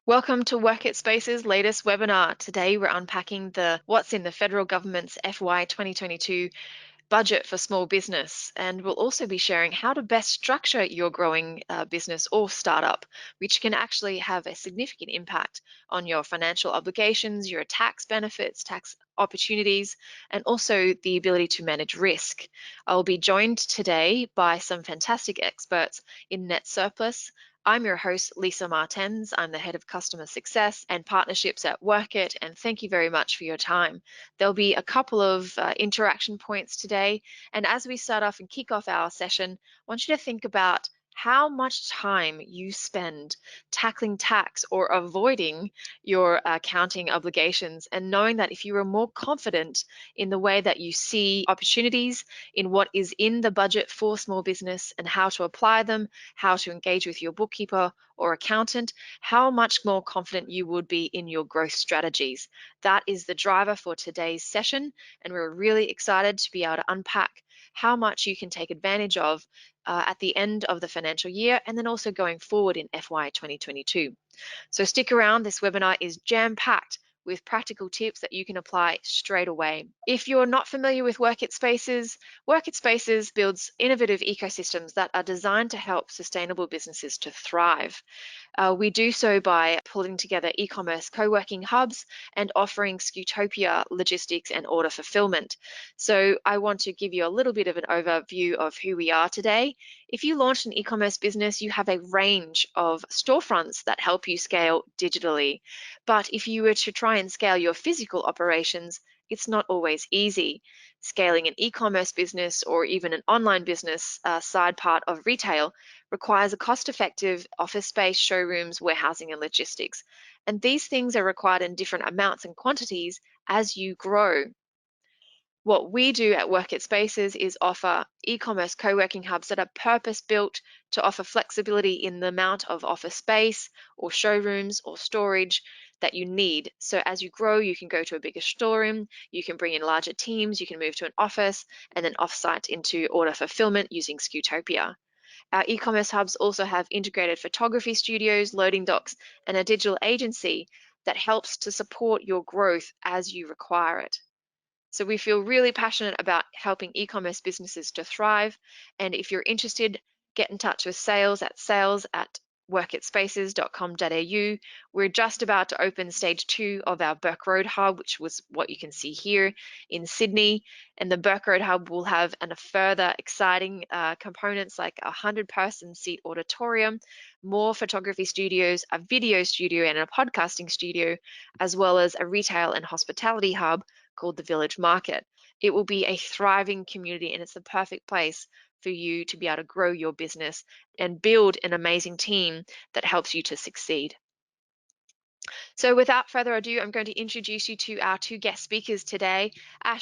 Welcome to Workit Spaces' latest webinar. Today we're unpacking what's in the federal government's FY22 budget for small business, and we'll also be sharing how to best structure your growing business or startup, which can actually have a significant impact on your financial obligations, your tax benefits, tax opportunities, and also the ability to manage risk. I'll be joined today by some fantastic experts in Netsurplus. I'm your host, Lisa Martens. I'm the Head of Customer Success and Partnerships at Workit, and thank you very much for your time. There'll be a couple of interaction points today, and as we start off and kick off our session, I want you to think about how much time you spend tackling tax or avoiding your accounting obligations, and knowing that if you are more confident in the way that you see opportunities in what is in the budget for small business and how to apply them, how to engage with your bookkeeper or accountant, how much more confident you would be in your growth strategies. That is the driver for today's session, and we're really excited to be able to unpack how much you can take advantage of at the end of the financial year and then also going forward in FY 2022. So stick around, this webinar is jam-packed with practical tips that you can apply straight away. If you're not familiar with Workit Spaces builds innovative ecosystems that are designed to help sustainable businesses to thrive. We do so by pulling together e-commerce co-working hubs and offering Skewtopia logistics and order fulfillment. So I want to give you a little bit of an overview of who we are today. If you launch an e-commerce business, you have a range of storefronts that help you scale digitally. But if you were to try and scale your physical operations, it's not always easy. Scaling an e-commerce business or even an online business side part of retail requires a cost-effective office space, showrooms, warehousing, and logistics. And these things are required in different amounts and quantities as you grow. What we do at Workit Spaces is offer e-commerce co-working hubs that are purpose-built to offer flexibility in the amount of office space or showrooms or storage that you need. So as you grow, you can go to a bigger storeroom, you can bring in larger teams, you can move to an office, and then offsite into order fulfillment using Skewtopia. Our e-commerce hubs also have integrated photography studios, loading docks, and a digital agency that helps to support your growth as you require it. So we feel really passionate about helping e-commerce businesses to thrive. And if you're interested, get in touch with sales at workitspaces.com.au. We're just about to open stage 2 of our Burke Road Hub, which was what you can see here in Sydney. And the Burke Road Hub will have further exciting components like a 100-person seat auditorium, more photography studios, a video studio, and a podcasting studio, as well as a retail and hospitality hub called the Village Market. It will be a thriving community, and it's the perfect place for you to be able to grow your business and build an amazing team that helps you to succeed. So without further ado, I'm going to introduce you to our 2 guest speakers today,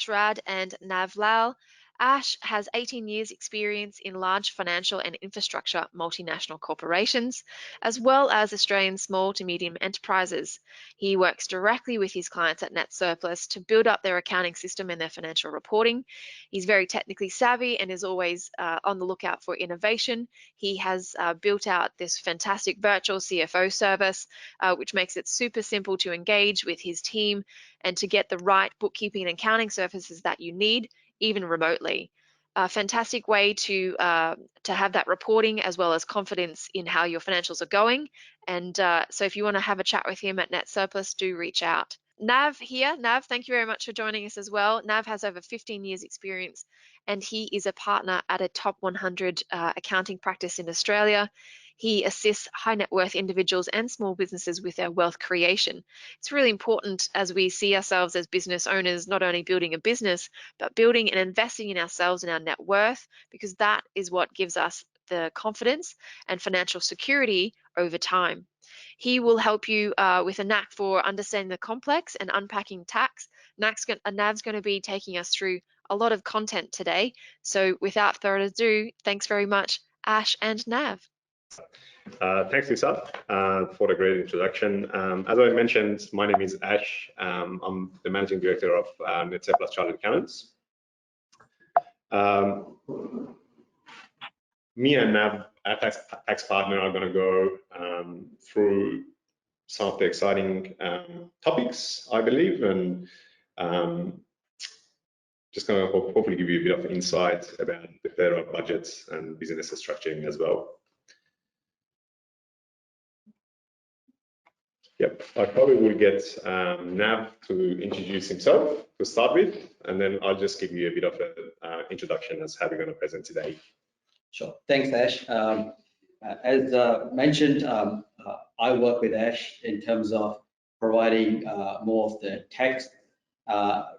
Rad and Nav Lal. Ash has 18 years experience in large financial and infrastructure multinational corporations, as well as Australian small to medium enterprises. He works directly with his clients at Netsurplus to build up their accounting system and their financial reporting. He's very technically savvy and is always on the lookout for innovation. He has built out this fantastic virtual CFO service, which makes it super simple to engage with his team and to get the right bookkeeping and accounting services that you need, even remotely. A fantastic way to have that reporting as well as confidence in how your financials are going. And so if you want to have a chat with him at Netsurplus, do reach out. Nav here. Nav, thank you very much for joining us as well. Nav has over 15 years experience and he is a partner at a top 100 accounting practice in Australia. He assists high net worth individuals and small businesses with their wealth creation. It's really important as we see ourselves as business owners, not only building a business, but building and investing in ourselves and our net worth, because that is what gives us the confidence and financial security over time. He will help you with a knack for understanding the complex and unpacking tax. Nav's going to be taking us through a lot of content today. So without further ado, thanks very much, Ash and Nav. Thanks, Lisa, for the great introduction. As I mentioned, my name is Ash. I'm the Managing Director of Netsurplus Chartered Accountants. Me and Nav, our tax partner, are going to go through some of the exciting topics, I believe, and just going to hopefully give you a bit of insight about the federal budget and business structuring as well. Yep, I probably will get Nav to introduce himself to start with, and then I'll just give you a bit of an introduction as how we're going to present today. Sure. Thanks, Ash. As mentioned, I work with Ash in terms of providing more of the tax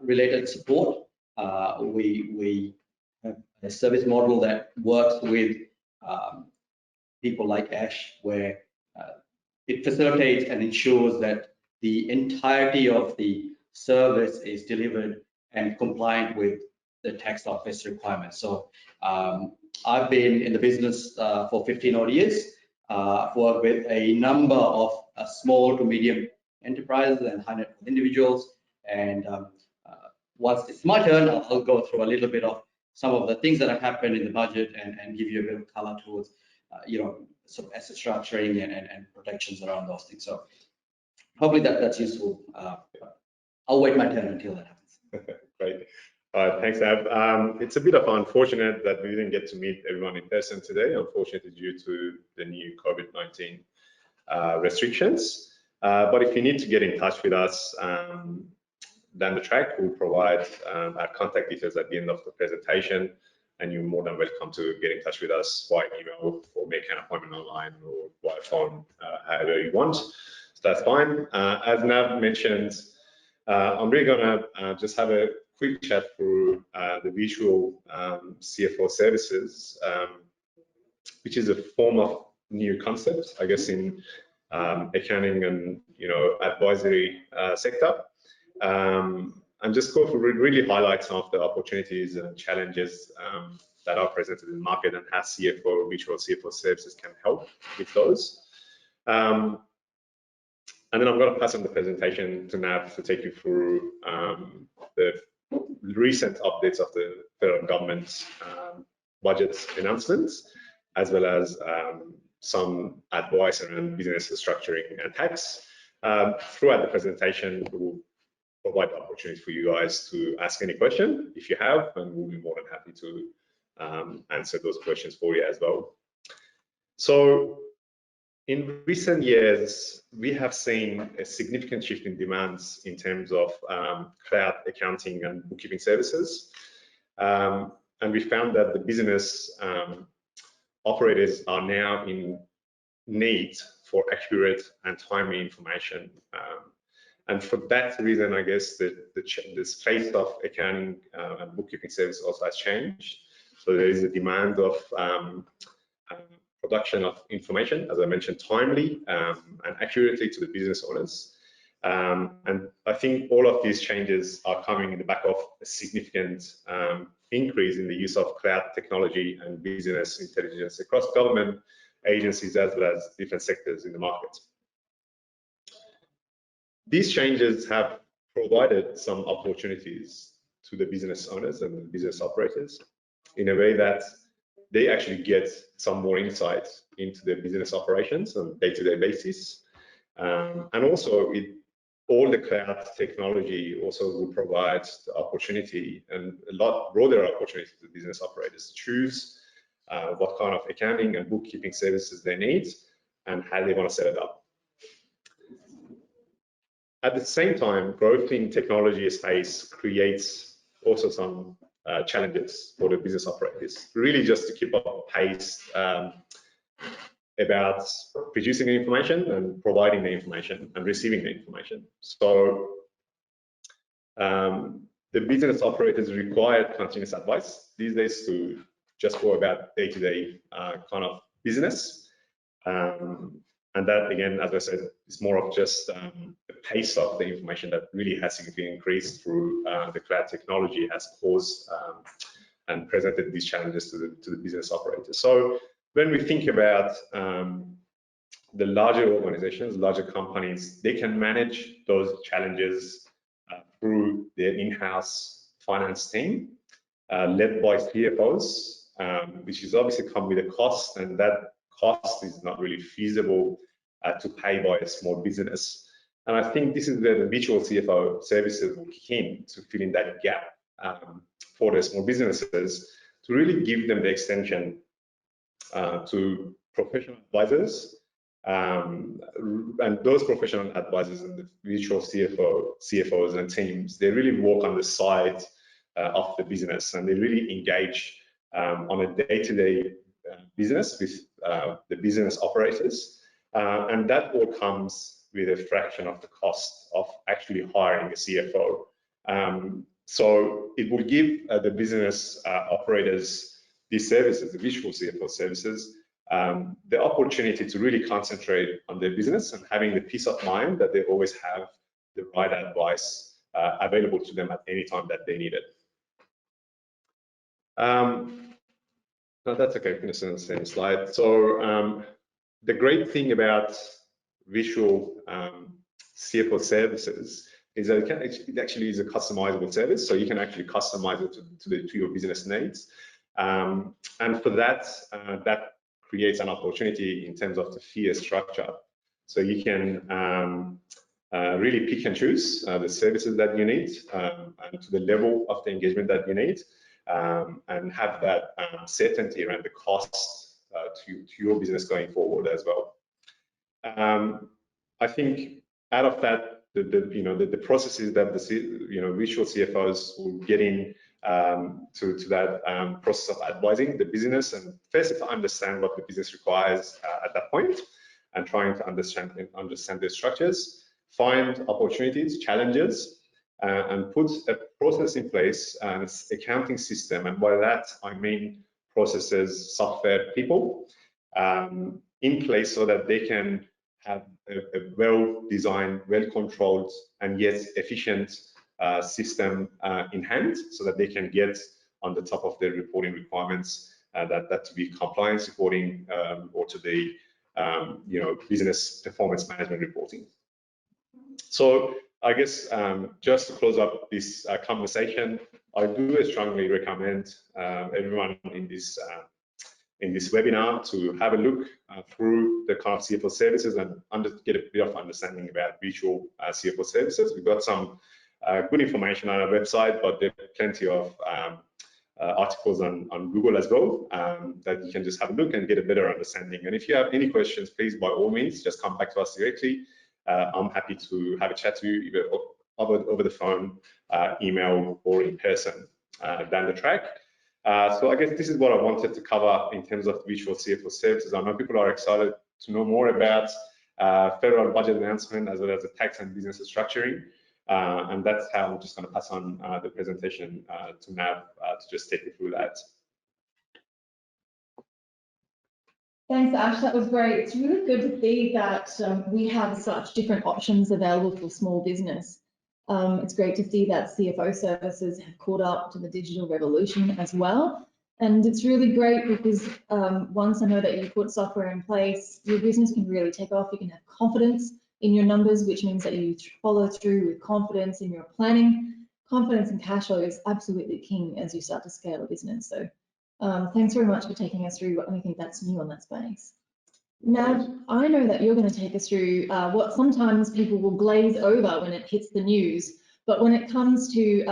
related support. We have a service model that works with people like Ash, where it facilitates and ensures that the entirety of the service is delivered and compliant with the tax office requirements. So I've been in the business for 15 odd years. I've worked with a number of small to medium enterprises and high net worth individuals. And once it's my turn, I'll go through a little bit of some of the things that have happened in the budget and give you a bit of color towards, sort of asset structuring and protections around those things. So hopefully that's useful. I'll wait my turn until that happens. Great. Thanks, Ab. It's a bit of unfortunate that we didn't get to meet everyone in person today, unfortunately due to the new COVID-19 restrictions. But if you need to get in touch with us down the track, we'll provide our contact details at the end of the presentation, and you're more than welcome to get in touch with us via email or make an appointment online or via phone, however you want. So that's fine. As Nav mentioned, I'm really gonna just have a quick chat through the visual CFO services, which is a form of new concept, I guess, in accounting and advisory sector. And just go through really highlight some of the opportunities and challenges that are presented in the market and how visual CFO services can help with those. And then I'm going to pass on the presentation to Nav to take you through the recent updates of the federal government's budget announcements, as well as some advice around business structuring and tax. Throughout the presentation, we'll provide the opportunity for you guys to ask any question if you have, and we'll be more than happy to answer those questions for you as well. So in recent years, we have seen a significant shift in demands in terms of cloud accounting and bookkeeping services. And we found that the business operators are now in need for accurate and timely information. And for that reason, I guess the space of accounting and bookkeeping service also has changed. So there is a demand of production of information, as I mentioned, timely and accurately to the business owners. And I think all of these changes are coming in the back of a significant increase in the use of cloud technology and business intelligence across government agencies as well as different sectors in the market. These changes have provided some opportunities to the business owners and the business operators in a way that they actually get some more insight into their business operations on a day-to-day basis. And also, all the cloud technology also will provide the opportunity and a lot broader opportunity to business operators to choose what kind of accounting and bookkeeping services they need and how they want to set it up. At the same time, growth in technology space creates also some challenges for the business operators, really just to keep up pace about producing the information and providing the information and receiving the information. So the business operators require continuous advice these days to just go about day-to-day kind of business. And that, again, as I said, is more of just the pace of the information that really has significantly increased through the cloud technology has caused and presented these challenges to the business operators. So when we think about the larger organizations, larger companies, they can manage those challenges through their in-house finance team led by CFOs, which is obviously come with a cost, and that cost is not really feasible to pay by a small business. And I think this is where the visual CFO services will kick in to fill in that gap for the small businesses, to really give them the extension to professional advisors. And those professional advisors and the visual CFOs and teams, they really work on the side of the business, and they really engage on a day-to-day business with the business operators. And that all comes with a fraction of the cost of actually hiring a CFO. So it will give the business operators these services, the visual CFO services, the opportunity to really concentrate on their business and having the peace of mind that they always have the right advice available to them at any time that they need it. No, that's okay, finish on the same slide. So the great thing about visual CFO services is that it actually is a customizable service, so you can actually customize it to your business needs. And for that, that creates an opportunity in terms of the fee structure. So you can really pick and choose the services that you need and to the level of the engagement that you need, and have that certainty around the cost to your business going forward as well. I think out of that, the processes that the visual CFOs will get in to that process of advising the business, and first to understand what the business requires at that point, and trying to understand their structures, find opportunities, challenges, and put a process in place, an accounting system, and by that I mean processes, software, people in place so that they can have a well-designed, well-controlled, and yet efficient system in hand, so that they can get on the top of their reporting requirements, that to be compliance reporting or to the business performance management reporting. So I guess just to close up this conversation, I do strongly recommend everyone in this webinar to have a look through the kind of CFO services and get a bit of understanding about visual CFO services. We've got some good information on our website, but there are plenty of articles on Google as well that you can just have a look and get a better understanding. And if you have any questions, please, by all means, just come back to us directly. I'm happy to have a chat to you either over the phone, email, or in person down the track. So I guess this is what I wanted to cover in terms of visual CFO services. I know people are excited to know more about federal budget announcement as well as the tax and business structuring. And that's how I'm just going to pass on the presentation to Nav to just take you through that. Thanks, Ash. That was great. It's really good to see that we have such different options available for small business. It's great to see that CFO services have caught up to the digital revolution as well. And it's really great because once I know that you put software in place, your business can really take off. You can have confidence in your numbers, which means that you follow through with confidence in your planning. Confidence in cash flow is absolutely king as you start to scale a business. So thanks very much for taking us through anything that's new on that space. Now, I know that you're going to take us through what sometimes people will glaze over when it hits the news, but when it comes to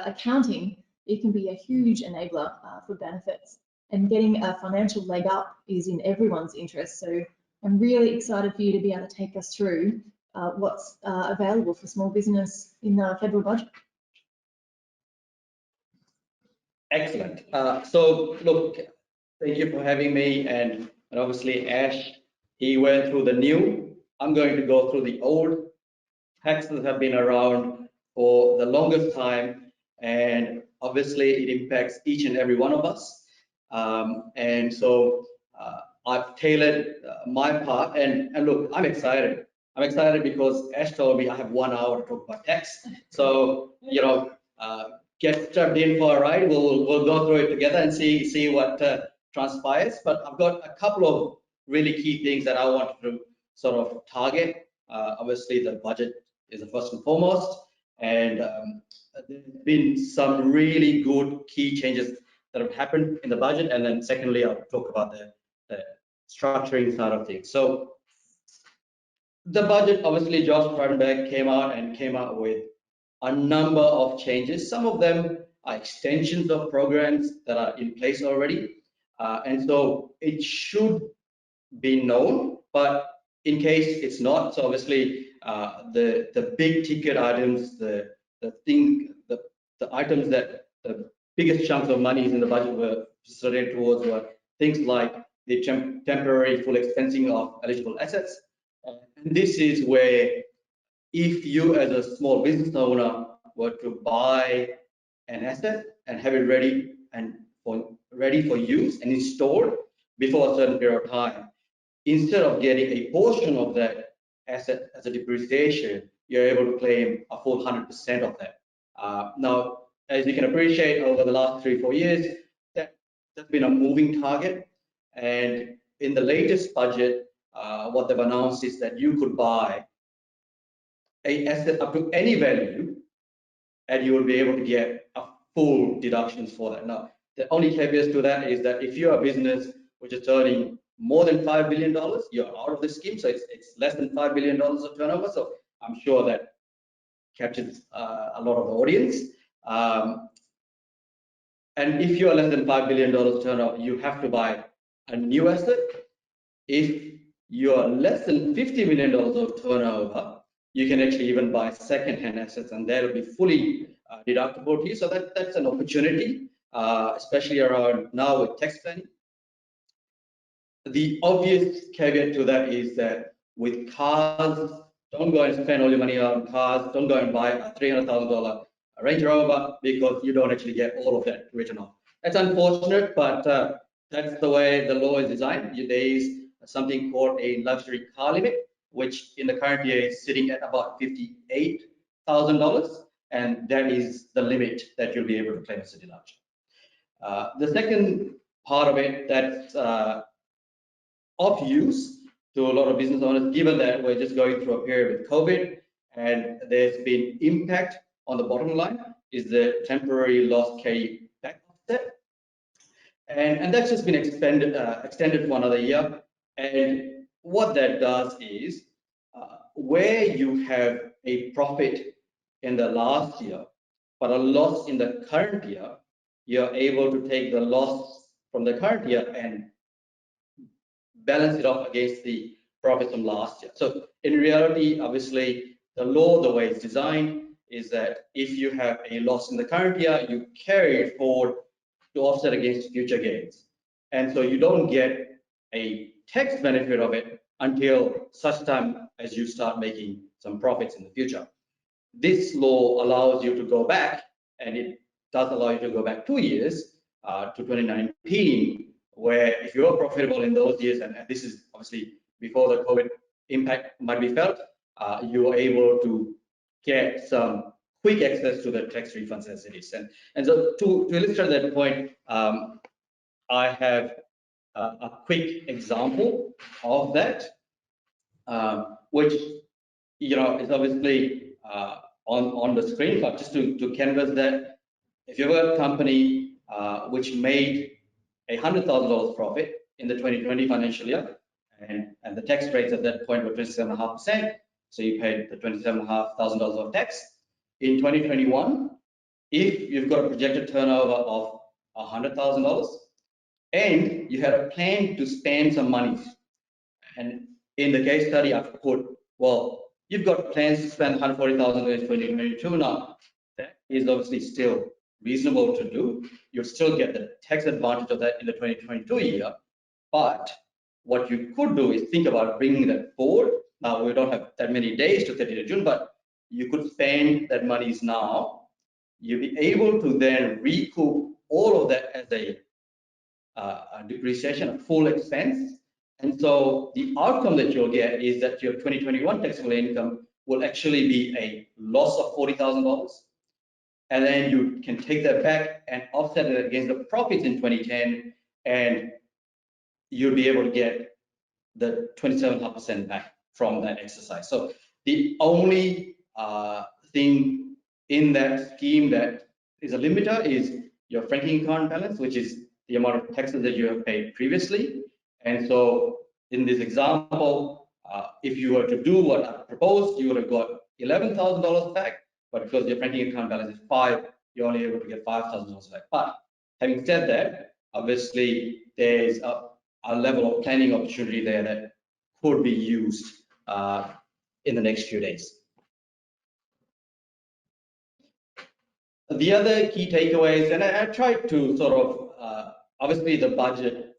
accounting, it can be a huge enabler for benefits, and getting a financial leg up is in everyone's interest. So I'm really excited for you to be able to take us through what's available for small business in the federal budget. Excellent. So look, thank you for having me, and obviously Ash, he went through the new. I'm going to go through the old. Taxes have been around for the longest time, and obviously it impacts each and every one of us. And so I've tailored my part, and look, I'm excited. I'm excited because Ash told me I have 1 hour to talk about tax. So, get strapped in for a ride. We'll go through it together and see what transpires. But I've got a couple of really key things that I wanted to sort of target. Obviously, the budget is the first and foremost, and there's been some really good key changes that have happened in the budget. And then secondly, I'll talk about the structuring side of things. So The budget, obviously, Josh Frydenberg came out with a number of changes. Some of them are extensions of programs that are in place already. And so it should be known, but in case it's not, so obviously the big ticket items, the items that the biggest chunks of money in the budget were slated towards were things like the temporary full expensing of eligible assets. And this is where, if you as a small business owner were to buy an asset and have it ready for use and installed before a certain period of time, instead of getting a portion of that asset as a depreciation, you're able to claim a full 100% of that. Now, as you can appreciate, over the last 3-4 years, that's been a moving target. And in the latest budget, what they've announced is that you could buy an asset up to any value, and you will be able to get a full deductions for that. Now, the only caveat to that is that if you're a business which is turning more than $5 billion, you're out of the scheme. So it's less than $5 billion of turnover. So I'm sure that captures a lot of the audience. And if you're less than $5 billion turnover, you have to buy a new asset. If you're less than $50 million of turnover, you can actually even buy second-hand assets, and that'll be fully deductible to you. So that's an opportunity, especially around now with tax planning. The obvious caveat to that is that with cars, don't go and spend all your money on cars. Don't go and buy a $300,000 Range Rover, because you don't actually get all of that written off. That's unfortunate, but that's the way the law is designed. There is something called a luxury car limit, which in the current year is sitting at about $58,000, and that is the limit that you'll be able to claim as a deduction. The second part of it that's of use to a lot of business owners, given that we're just going through a period with COVID and there's been impact on the bottom line, is the temporary loss carry back offset. And that's just been extended for another year. And what that does is, where you have a profit in the last year, but a loss in the current year, you're able to take the loss from the current year and balance it off against the profit from last year. So in reality, obviously, the law, the way it's designed, is that if you have a loss in the current year, you carry it forward to offset against future gains. And so you don't get a tax benefit of it until such time as you start making some profits in the future. This law allows you to go back, and it does allow you to go back 2 years to 2019, where if you are profitable in those years, and this is obviously before the COVID impact might be felt, you are able to get some quick access to the tax refunds as it is. And so to illustrate that point, I have a quick example of that, which is obviously on the screen, but just to canvas that, if you have a company which made $100,000 profit in the 2020 financial year, and the tax rates at that point were 27.5%, so you paid the $27,500 of tax. In 2021, if you've got a projected turnover of $100,000 and you had a plan to spend some money, and in the case study I've put, well, you've got plans to spend $140,000 in 2022 now. That is obviously still reasonable to do. You'll still get the tax advantage of that in the 2022 year, but what you could do is think about bringing that forward. Now, we don't have that many days to 30th of June, but you could spend that monies now. You'll be able to then recoup all of that as a depreciation, a full expense. And so the outcome that you'll get is that your 2021 taxable income will actually be a loss of $40,000. And then you can take that back and offset it against the profits in 2010, and you'll be able to get the 27.5% back from that exercise. So the only thing in that scheme that is a limiter is your franking account balance, which is the amount of taxes that you have paid previously. And so in this example, If you were to do what I proposed, you would have got $11,000 back, but because your franking account balance is 5, you're only able to get $5,000 back. But having said that, obviously there's a level of planning opportunity there that could be used in the next few days. The other key takeaways, and I tried to sort of, obviously the budget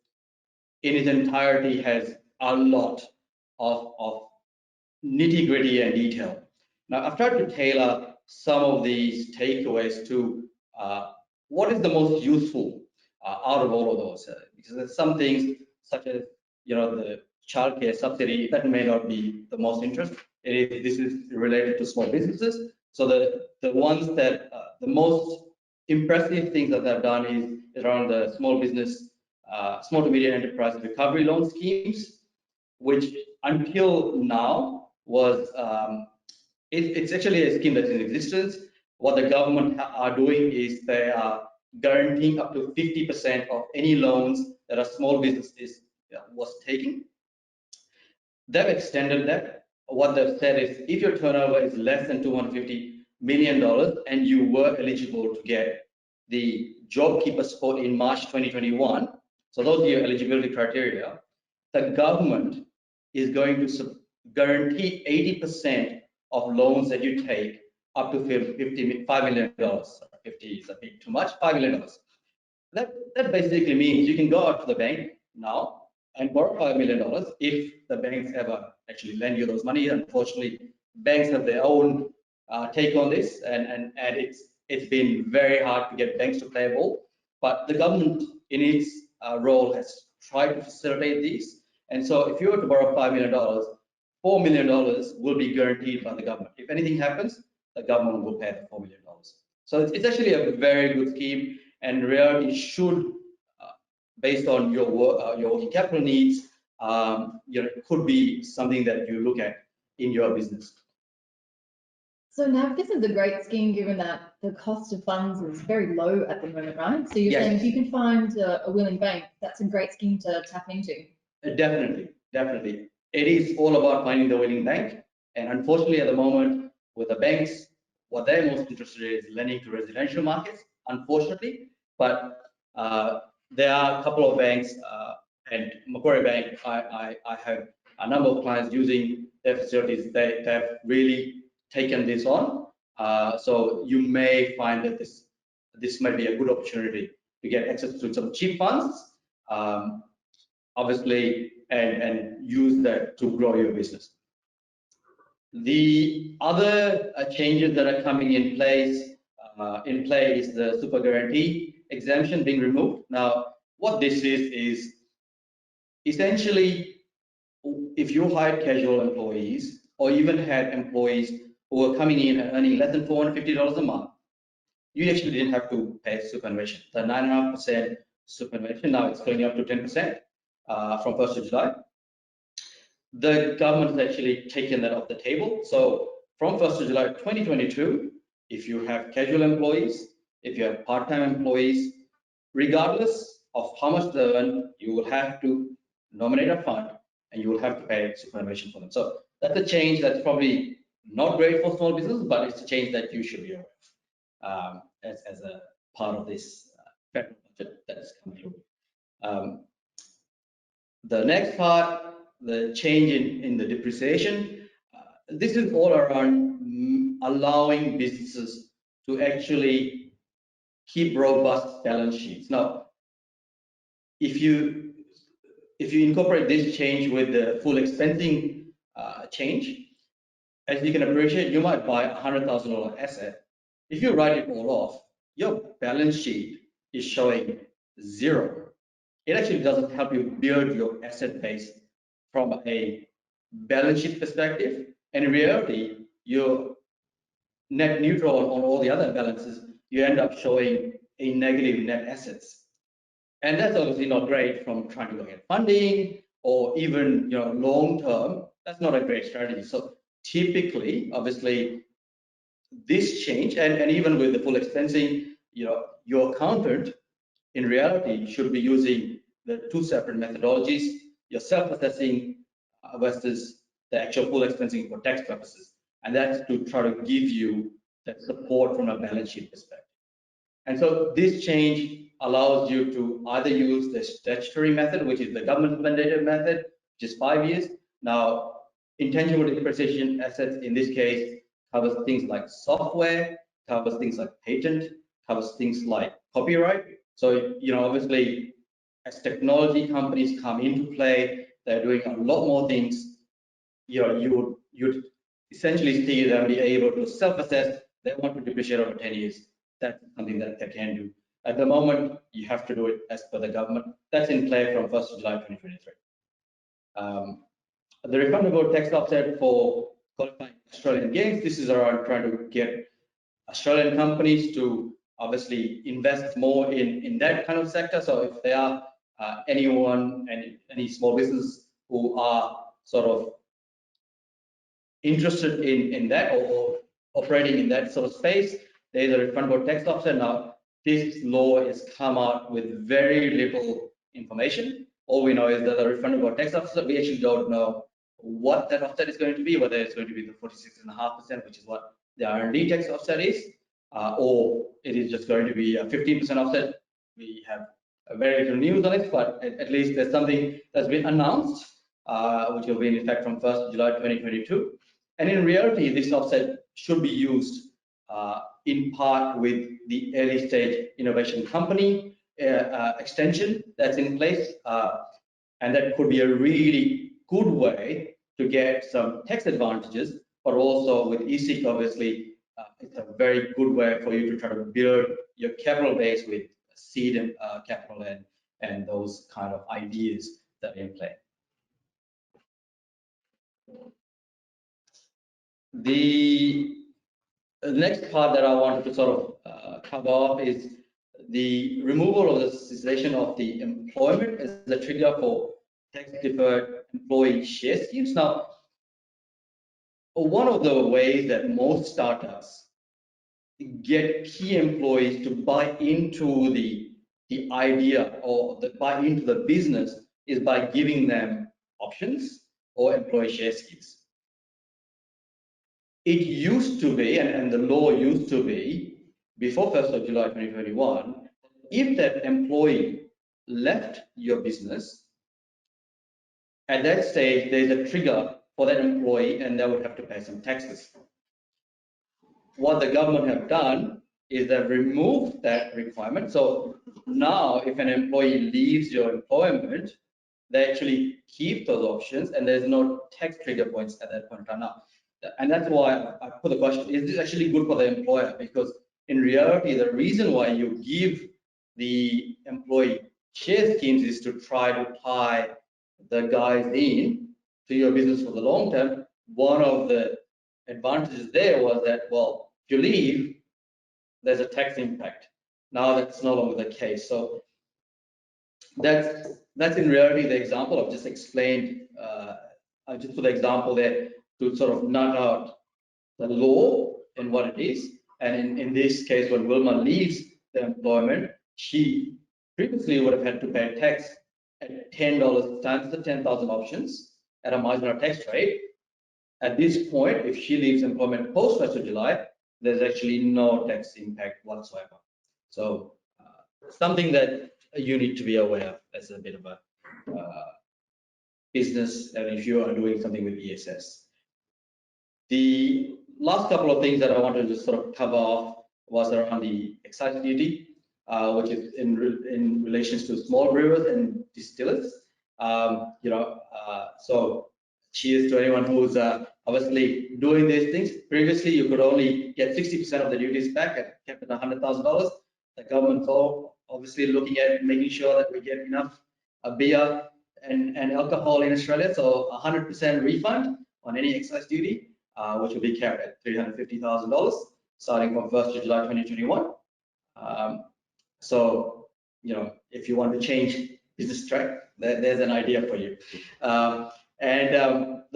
in its entirety has a lot of nitty-gritty and detail. Now, I've tried to tailor some of these takeaways to what is the most useful out of all of those. Because there's some things such as, the childcare subsidy that may not be the most interest. This is related to small businesses. So the ones that the most impressive things that they've done is around the small to medium enterprise recovery loan schemes, which until now was it's actually a scheme that's in existence. What the government are doing is they are guaranteeing up to 50% of any loans that a small business was taking. They've extended that. What they've said is if your turnover is less than $250 million and you were eligible to get the JobKeeper support in March 2021, so those are your eligibility criteria, the government is going to guarantee 80% of loans that you take up to $5 million. 50 is a bit too much, $5 million. That basically means you can go out to the bank now and borrow $5 million if the banks ever actually lend you those money. Unfortunately, banks have their own take on this, and it's been very hard to get banks to play a ball. But the government, in its role, has tried to facilitate these. And so, if you were to borrow $5 million, $4 million will be guaranteed by the government. If anything happens, the government will pay the $4 million. So it's actually a very good scheme, and reality should, based on your working capital needs, it could be something that you look at in your business. So now this is a great scheme given that the cost of funds is very low at the moment, right? So you're saying if you can find a willing bank, that's a great scheme to tap into. Definitely. It is all about finding the willing bank. And unfortunately, at the moment, with the banks, what they're most interested in is lending to residential markets, unfortunately. But there are a couple of banks, and Macquarie Bank, I have a number of clients using their facilities. They've really taken this on. So you may find that this might be a good opportunity to get access to some cheap funds, obviously, and use that to grow your business. The other changes that are coming in play is the super guarantee exemption being removed. Now, what this is essentially, if you hired casual employees or even had employees who were coming in and earning less than $450 a month, you actually didn't have to pay superannuation. The 9.5% superannuation, now it's going up to 10% from 1st of July. The government has actually taken that off the table. So from 1st of July 2022, if you have casual employees, if you have part-time employees, regardless of how much they earn, you will have to nominate a fund and you will have to pay superannuation for them. So that's a change that's probably not great for small business, but it's a change that you should be aware of as a part of this federal budget that is coming through. The next part, the change in the depreciation, this is all around allowing businesses to actually keep robust balance sheets. Now, if you incorporate this change with the full expensing change, as you can appreciate, you might buy a $100,000 asset. If you write it all off, your balance sheet is showing zero. It actually doesn't help you build your asset base from a balance sheet perspective. And in reality, you're net neutral on all the other balances. You end up showing a negative net assets. And that's obviously not great from trying to go get funding or even long term. That's not a great strategy. So typically, obviously, this change and even with the full expensing, your accountant in reality should be using the two separate methodologies, your self-assessing versus the actual full expensing for tax purposes. And that's to try to give you that support from a balance sheet perspective. And so this change allows you to either use the statutory method, which is the government mandated method, which is 5 years. Now, intangible depreciation assets in this case covers things like software, covers things like patent, covers things like copyright. So, obviously, as technology companies come into play, they're doing a lot more things. You'd essentially see them be able to self-assess. They want to depreciate over 10 years. That's something that they can do. At the moment, you have to do it as per the government. That's in play from 1st of July 2023. The refundable tax offset for qualifying Australian gains, this is around trying to get Australian companies to obviously invest more in that kind of sector. So if there are any small business who are sort of interested in that or operating in that sort of space, there is a refundable tax offset. Now, this law has come out with very little information. All we know is that the refundable tax offset, we actually don't know what that offset is going to be, whether it's going to be the 46.5%, which is what the R&D tax offset is, or it is just going to be a 15% offset. We have very little news on it, but at least there's something that's been announced, which will be in effect from 1st of July 2022. And in reality, this offset should be used in part with the early stage innovation company extension that's in place. And that could be a really good way to get some tax advantages, but also with ESIC, obviously, it's a very good way for you to try to build your capital base with seed and capital and those kind of ideas that are in play. The next part that I wanted to sort of cover off is the removal of the cessation of the employment as a trigger for tax-deferred employee share schemes. Now, one of the ways that most startups get key employees to buy into the idea or buy into the business is by giving them options or employee share schemes. It used to be, and the law used to be, before 1st of July 2021, if that employee left your business, at that stage, there's a trigger for that employee and they would have to pay some taxes. What the government have done is they've removed that requirement. So now if an employee leaves your employment, they actually keep those options and there's no tax trigger points at that point in time now. And that's why I put the question, is this actually good for the employer? Because in reality, the reason why you give the employee share schemes is to try to tie the guys in to your business for the long term. One of the advantages there was that, well, if you leave, there's a tax impact. Now that's no longer the case. So that's in reality the example I've just explained. I just put the example there to sort of nut out the law and what it is. And in this case, when Wilma leaves the employment, she previously would have had to pay tax at $10 times the 10,000 options at a marginal tax rate. At this point, if she leaves employment post 1st of July, there's actually no tax impact whatsoever. So something that you need to be aware of as a bit of a business, and if you are doing something with ESS. The last couple of things that I wanted to just sort of cover off was around the excise duty, which is in relations to small brewers and distillers. So cheers to anyone who's obviously doing these things. Previously, you could only get 60% of the duties back and kept at $100,000. The government's obviously looking at making sure that we get enough beer and alcohol in Australia. So 100% refund on any excise duty, which will be capped at $350,000 starting from 1st of July 2021. So, if you want to change business track, there's an idea for you. The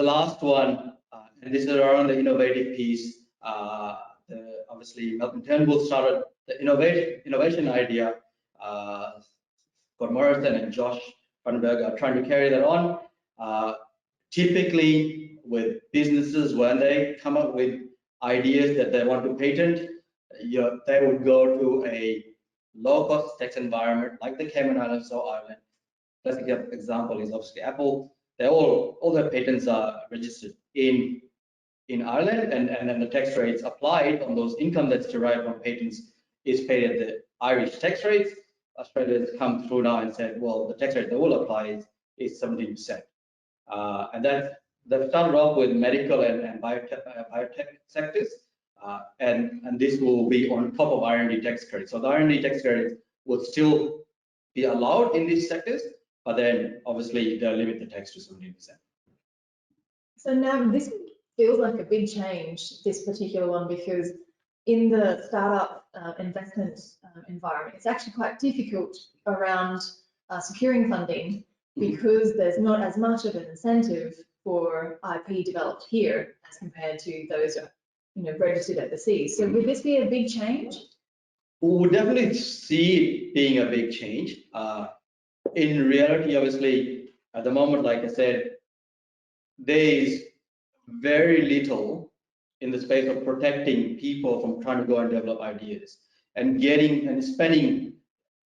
last one, and this is around the innovative piece. Obviously, Malcolm Turnbull started the innovation idea. Scott Morrison and Josh Vandenberg are trying to carry that on. Typically, with businesses when they come up with ideas that they want to patent. They would go to a low-cost tax environment like the Cayman Islands or Ireland. Classic example is obviously Apple. All their patents are registered in Ireland, and then the tax rates applied on those income that's derived from patents is paid at the Irish tax rates. Australia has come through now and said, well, the tax rate that will apply is 17%. And they've started off with medical and biotech sectors, and this will be on top of R&D tax credits. So the R&D tax credits will still be allowed in these sectors, but then obviously they'll limit the tax to 17%. So now this feels like a big change, this particular one, because in the startup investment environment, it's actually quite difficult around securing funding because there's not as much of an incentive for IP developed here as compared to those registered overseas. So would this be a big change? We would definitely see it being a big change. In reality, obviously, at the moment, like I said, there is very little in the space of protecting people from trying to go and develop ideas and getting and spending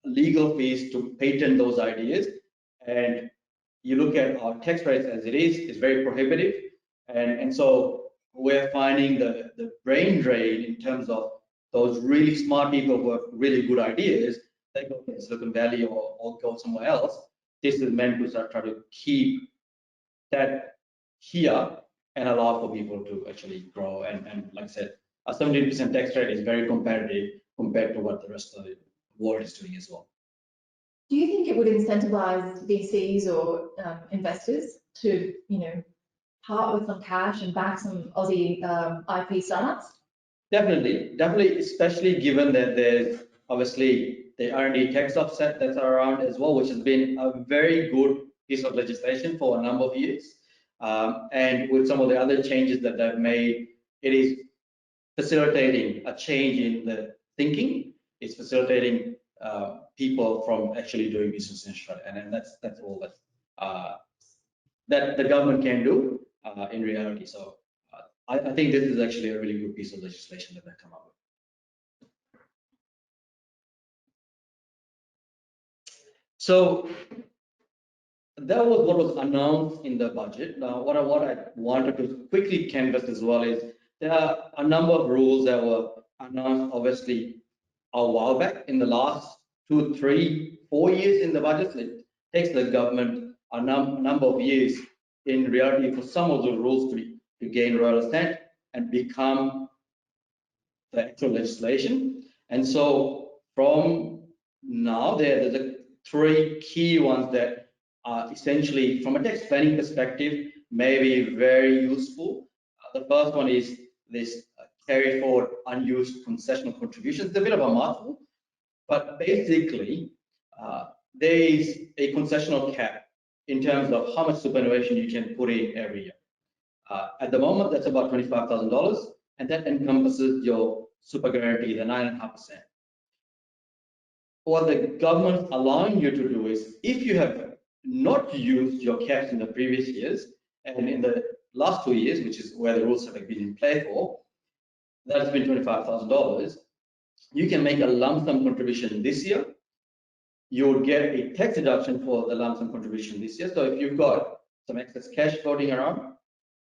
legal fees to patent those ideas. And you look at our tax rates as it is, it's very prohibitive. And so we're finding the brain drain in terms of those really smart people who have really good ideas, they go to Silicon Valley or go somewhere else. This is meant to try to keep that here and allow for people to actually grow. And like I said, a 17% tax rate is very competitive compared to what the rest of the world is doing as well. Do you think it would incentivize VCs or investors to, part with some cash and back some Aussie IP startups? Definitely, especially given that there's obviously the R&D tax offset that's around as well, which has been a very good piece of legislation for a number of years. And with some of the other changes that they've made, it is facilitating a change in the thinking. It's facilitating people from actually doing business in Australia, and that's all that the government can do in reality. So I think this is actually a really good piece of legislation that they've come up with. So that was what was announced in the budget. Now, what I wanted to quickly canvass as well is there are a number of rules that were announced obviously a while back in the last 2, 3, 4 years in the budget. It takes the government a number of years in reality for some of the rules to gain royal assent and become the actual legislation. And so from now, there's the 3 key ones that are essentially, from a tax planning perspective, may be very useful. The first one is this carry forward unused concessional contributions. It's a bit of a mouthful, but basically, there is a concessional cap in terms of how much superannuation you can put in every year. At the moment, that's about $25,000, and that encompasses your super guarantee, the 9.5%. What the government's allowing you to do is, if you have not used your caps in the previous years, and in the last 2 years, which is where the rules have been in play for, that's been $25,000, you can make a lump sum contribution this year. You would get a tax deduction for the lump sum contribution this year. So if you've got some excess cash floating around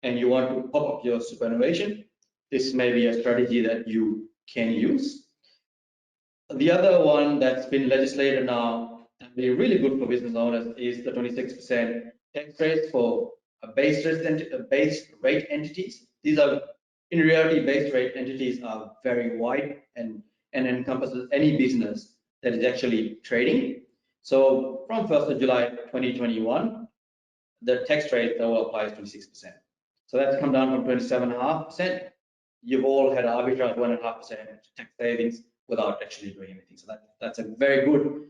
and you want to pop up your superannuation, this may be a strategy that you can use. The other one that's been legislated now and be really good for business owners is the 26% tax rate for base rate entities. These are, in reality, base rate entities are very wide and encompasses any business that is actually trading. So from 1st of July 2021, the tax rate that will apply is 26%. So that's come down from 27.5%. You've all had arbitrage 1.5% tax savings without actually doing anything. So that's a very good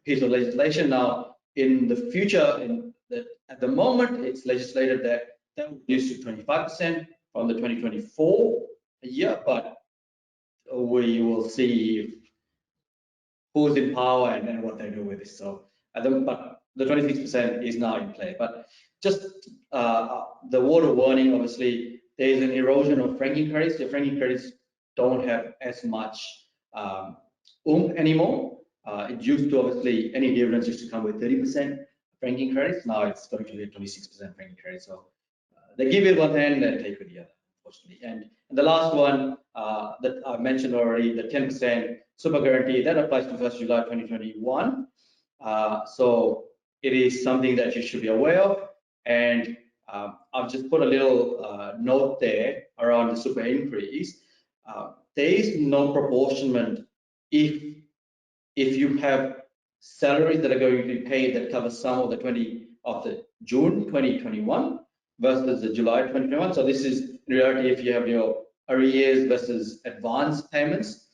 piece of legislation. Now, in the future, at the moment, it's legislated that will reduce to 25% from the 2024 year, but we will see who's in power and what they do with this. So, but the 26% is now in play. But just the word of warning, obviously, there is an erosion of franking credits. The franking credits don't have as much anymore. It used to, obviously, any dividends used to come with 30% franking credits. Now it's going to be 26% franking credits. So they give it one hand and take with the other, unfortunately. And the last one that I mentioned already, the 10% super guarantee, that applies to 1st July 2021. So it is something that you should be aware of. And I've just put a little note there around the super increase. There is no proportionment if you have salaries that are going to be paid that cover some of the June 2021 versus the July 2021. So this is in reality if you have your arrears versus advance payments.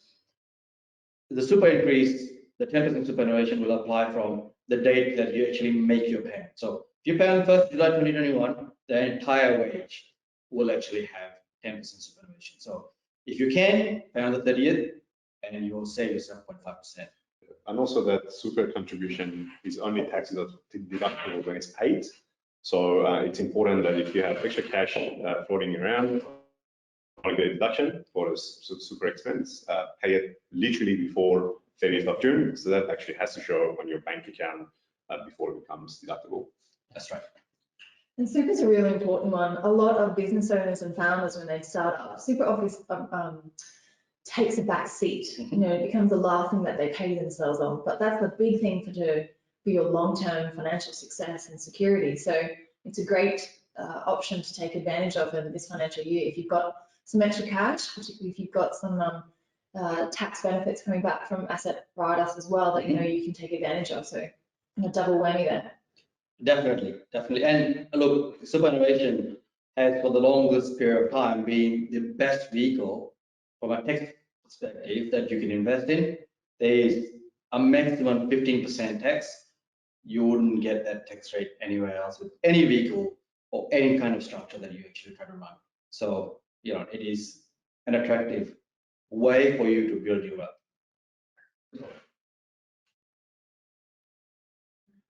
The super increase, the 10% superannuation will apply from the date that you actually make your payment. So if you pay on 1st July 2021, the entire wage will actually have 10% superannuation. So if you can, pay on the 30th, and you will save yourself 0.5%. And also that super contribution is only tax deductible when it's paid. So it's important that if you have extra cash floating around, get a deduction for a super expense, pay it literally before 30th of June. So that actually has to show on your bank account before it becomes deductible. That's right. And super is a really important one. A lot of business owners and founders, when they start up, super office takes a back seat. You know, it becomes the last thing that they pay themselves on. But that's the big thing for your long-term financial success and security. So it's a great option to take advantage of in this financial year. If you've got some extra cash, particularly if you've got some tax benefits coming back from asset write-offs as well, that you know you can take advantage of. So a double whammy there. Definitely. And look, superannuation has for the longest period of time been the best vehicle from a tax perspective that you can invest in. There is a maximum 15% tax. You wouldn't get that tax rate anywhere else with any vehicle or any kind of structure that you actually try to run. So, you know, it is an attractive way for you to build your wealth.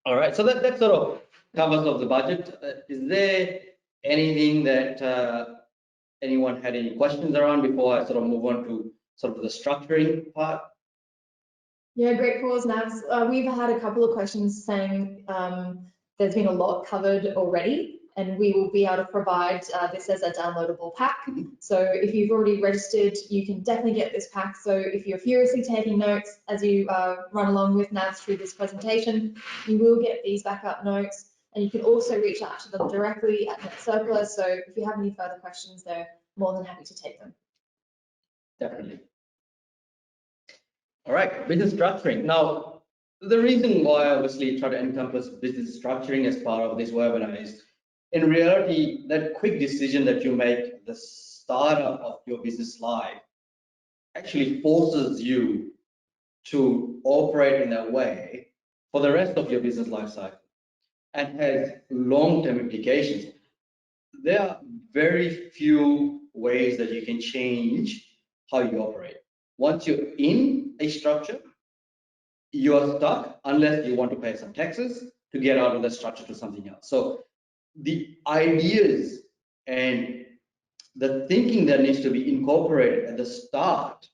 All right, so that sort of covers of the budget. Is there anything that anyone had any questions around before I sort of move on to sort of the structuring part? Yeah, great pause, Navs. We've had a couple of questions saying there's been a lot covered already, and we will be able to provide this as a downloadable pack. So if you've already registered, you can definitely get this pack. So if you're furiously taking notes as you run along with Navs through this presentation, you will get these backup notes, and you can also reach out to them directly at Netsurplus. So if you have any further questions, they're more than happy to take them. Definitely. All right, business structuring. Now, the reason why I obviously try to encompass business structuring as part of this webinar is, in reality, that quick decision that you make at the start of your business life actually forces you to operate in a way for the rest of your business life cycle and has long-term implications. There are very few ways that you can change how you operate. Once you're in a structure, you are stuck unless you want to pay some taxes to get out of the structure to something else. So the ideas and the thinking that needs to be incorporated at the start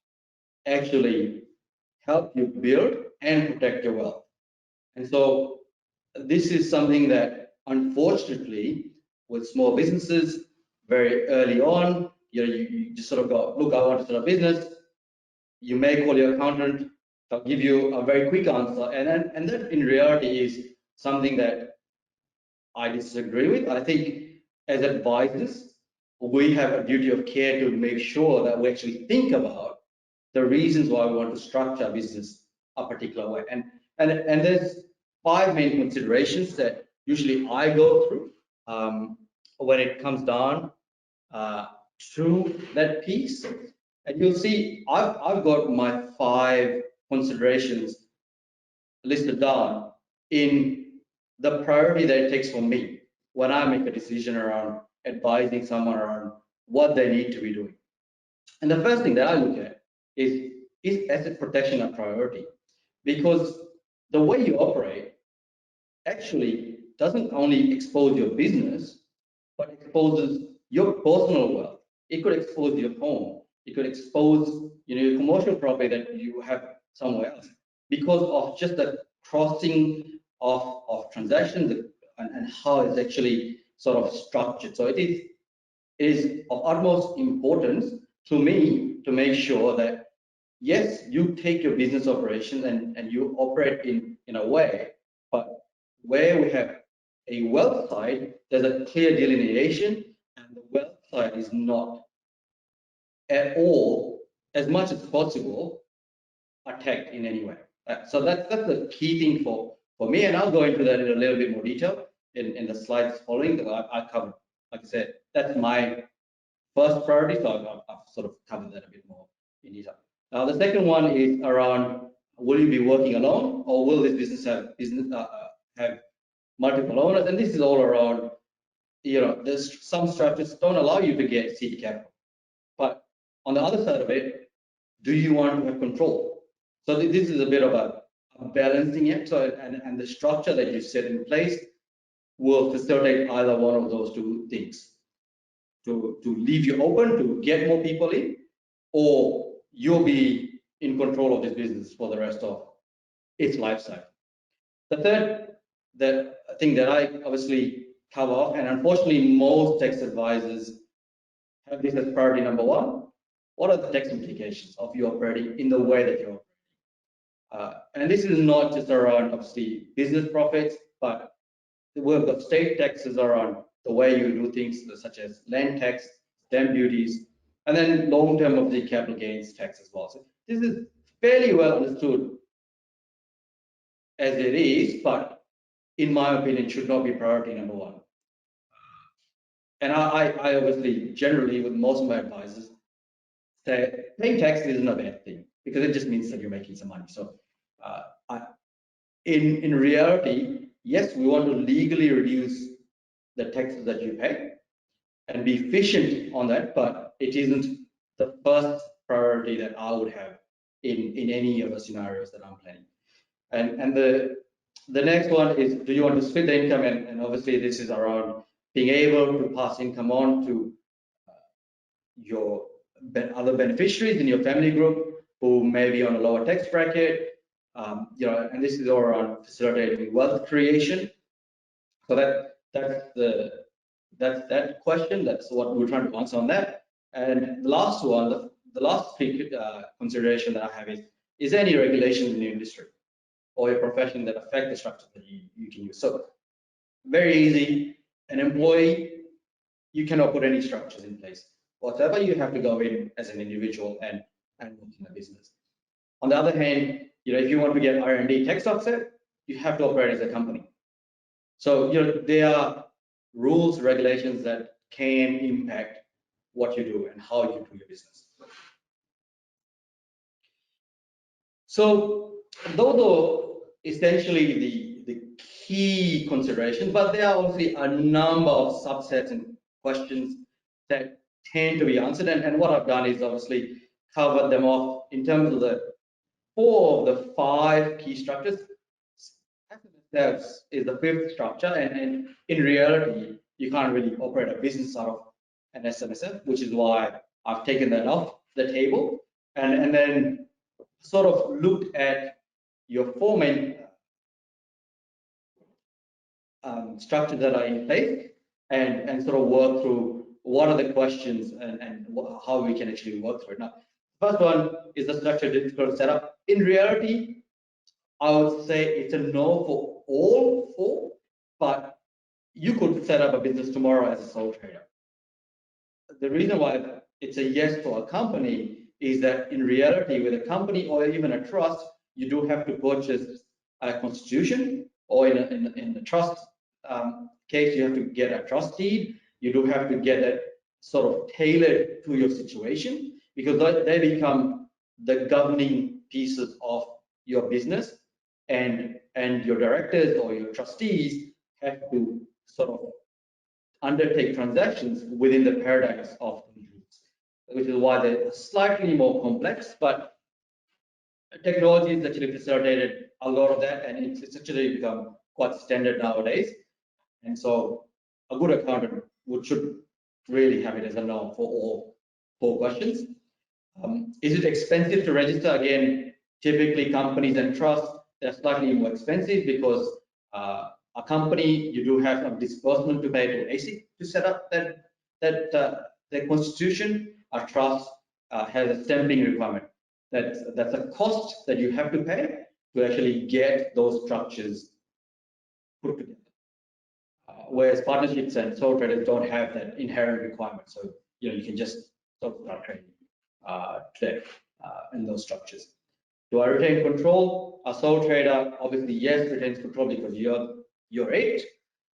actually help you build and protect your wealth. And so this is something that, unfortunately, with small businesses, very early on, you just sort of go, look, I want to start a business. You may call your accountant, they'll give you a very quick answer, and that in reality is something that I disagree with. I think as advisors, we have a duty of care to make sure that we actually think about the reasons why we want to structure a business a particular way. And there's 5 main considerations that usually I go through when it comes down to that piece. And you'll see I've got my 5 considerations listed down in the priority that it takes for me when I make a decision around advising someone around what they need to be doing. And the first thing that I look at is asset protection a priority? Because the way you operate actually doesn't only expose your business, but exposes your personal wealth. It could expose your home. It could expose, your commercial property that you have somewhere else because of just the crossing of transactions and how it's actually sort of structured. So it is of utmost importance to me to make sure that yes, you take your business operations and you operate in a way, but where we have a wealth side, there's a clear delineation, and the wealth side is not at all, as much as possible, attacked in any way. So that's the key thing for me, and I'll go into that in a little bit more detail in the slides following. I covered, like I said, that's my first priority, so I've sort of covered that a bit more in detail. Now, the second one is around, will you be working alone, or will this business have multiple owners? And this is all around, there's some structures don't allow you to get seed capital, but on the other side of it, do you want to have control? So this is a bit of a balancing act. So and the structure that you set in place will facilitate either one of those two things. To leave you open to get more people in, or you'll be in control of this business for the rest of its life cycle. The third thing that I obviously cover off, and unfortunately most tax advisors have this as priority number one. What are the tax implications of you operating in the way that you're operating? And this is not just around obviously business profits, but we've got state taxes around the way you do things, such as land tax, stamp duties, and then long-term of the capital gains tax as well. So this is fairly well understood as it is, but in my opinion, should not be priority number one. And I obviously, generally, with most of my advisors, say paying tax isn't a bad thing because it just means that you're making some money. So in reality, yes, we want to legally reduce the taxes that you pay and be efficient on that, but it isn't the first priority that I would have in any of the scenarios that I'm planning. And the next one is, do you want to split the income? And obviously this is around being able to pass income on to your other beneficiaries in your family group who may be on a lower tax bracket, and this is all around facilitating wealth creation. So that's that question. That's what we're trying to answer on that. And the last one, the last consideration that I have is there any regulations in the industry or your profession that affect the structure that you can use? So very easy. An employee, you cannot put any structures in place. Whatever, you have to go in as an individual and work in a business. On the other hand, if you want to get R&D tax offset, you have to operate as a company. So there are rules, regulations that can impact what you do and how you do your business. So those are essentially the key considerations, but there are obviously a number of subsets and questions that tend to be answered. And what I've done is obviously covered them off in terms of the 4 of the 5 key structures. Is the 5th structure, and in reality, you can't really operate a business out of an SMSF, which is why I've taken that off the table, and then sort of looked at your 4 main structures that are in place, and sort of work through what are the questions and how we can actually work through it. Now, first one is the structure difficult to set up. In reality, I would say it's a no for all 4, but you could set up a business tomorrow as a sole trader. The reason why it's a yes for a company is that in reality, with a company or even a trust, you do have to purchase a constitution, or in the trust case, you have to get a trust deed. You do have to get it sort of tailored to your situation, because they become the governing pieces of your business, and your directors or your trustees have to sort of undertake transactions within the paradigms of the rules, which is why they're slightly more complex, but technology has actually facilitated a lot of that, and it's actually become quite standard nowadays. And so a good accountant should really have it as a no for all 4 questions. Is it expensive to register? Again, typically companies and trusts, they're slightly more expensive because a company, you do have a disbursement to pay to ASIC to set up their constitution. A trust has a stamping requirement. That's a cost that you have to pay to actually get those structures put together. Whereas partnerships and sole traders don't have that inherent requirement. So you can just sort of start trading today in those structures. Do I retain control? A sole trader, obviously, yes, retains control because you're it.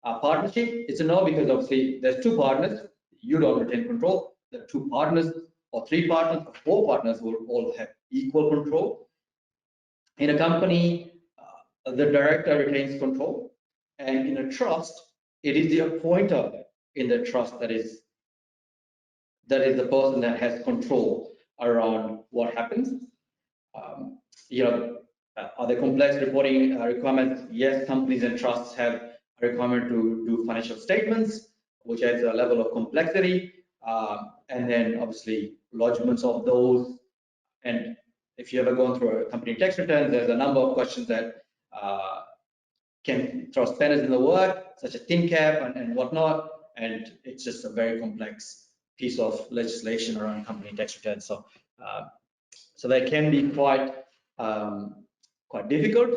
A partnership, it's a no because obviously there's 2 partners. You don't retain control. The 2 partners or 3 partners or 4 partners will all have equal control. In a company, the director retains control, and in a trust, it is the appointer in the trust that is the person that has control around what happens. Are there complex reporting requirements? Yes, companies and trusts have a requirement to do financial statements, which adds a level of complexity, and then obviously lodgements of those. And if you ever gone through a company tax return, there's a number of questions that can throw spanners in the work, such as thin cap and whatnot, and it's just a very complex piece of legislation around company tax returns. So, so they can be quite difficult.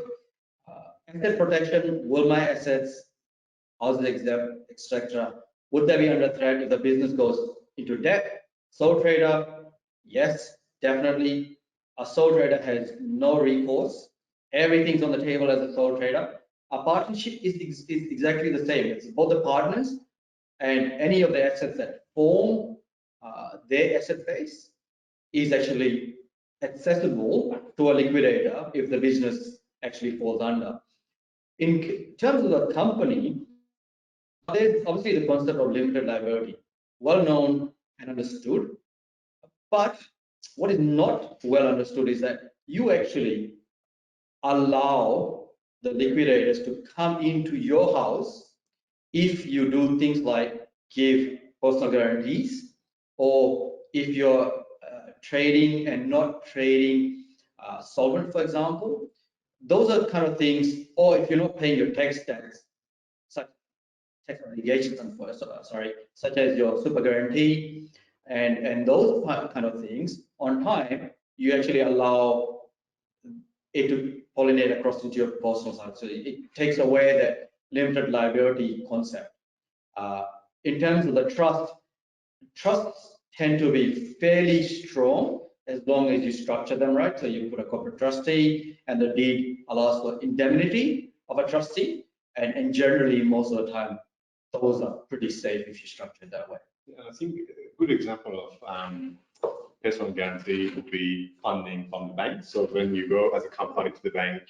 Asset protection: will my assets, houses exempt, etc., would they be under threat if the business goes into debt? Sole trader: yes, definitely. A sole trader has no recourse. Everything's on the table as a sole trader. A partnership is exactly the same. It's both the partners, and any of the assets that form their asset base is actually accessible to a liquidator if the business actually falls under. In terms of the company, there's obviously the concept of limited liability, well known and understood. But what is not well understood is that you actually allow the liquidators to come into your house if you do things like give personal guarantees, or if you're trading and not trading solvent, for example. Those are kind of things, or if you're not paying your tax, such tax obligations, such as your super guarantee and those kind of things on time, you actually allow it to pollinate across into your personal side. So it takes away that limited liability concept. In terms of the trusts tend to be fairly strong as long as you structure them right. So you put a corporate trustee, and the deed allows for indemnity of a trustee, and generally most of the time those are pretty safe if you structure it that way. Yeah, I think a good example of personal guarantee would be funding from the bank. So when you go as a company to the bank,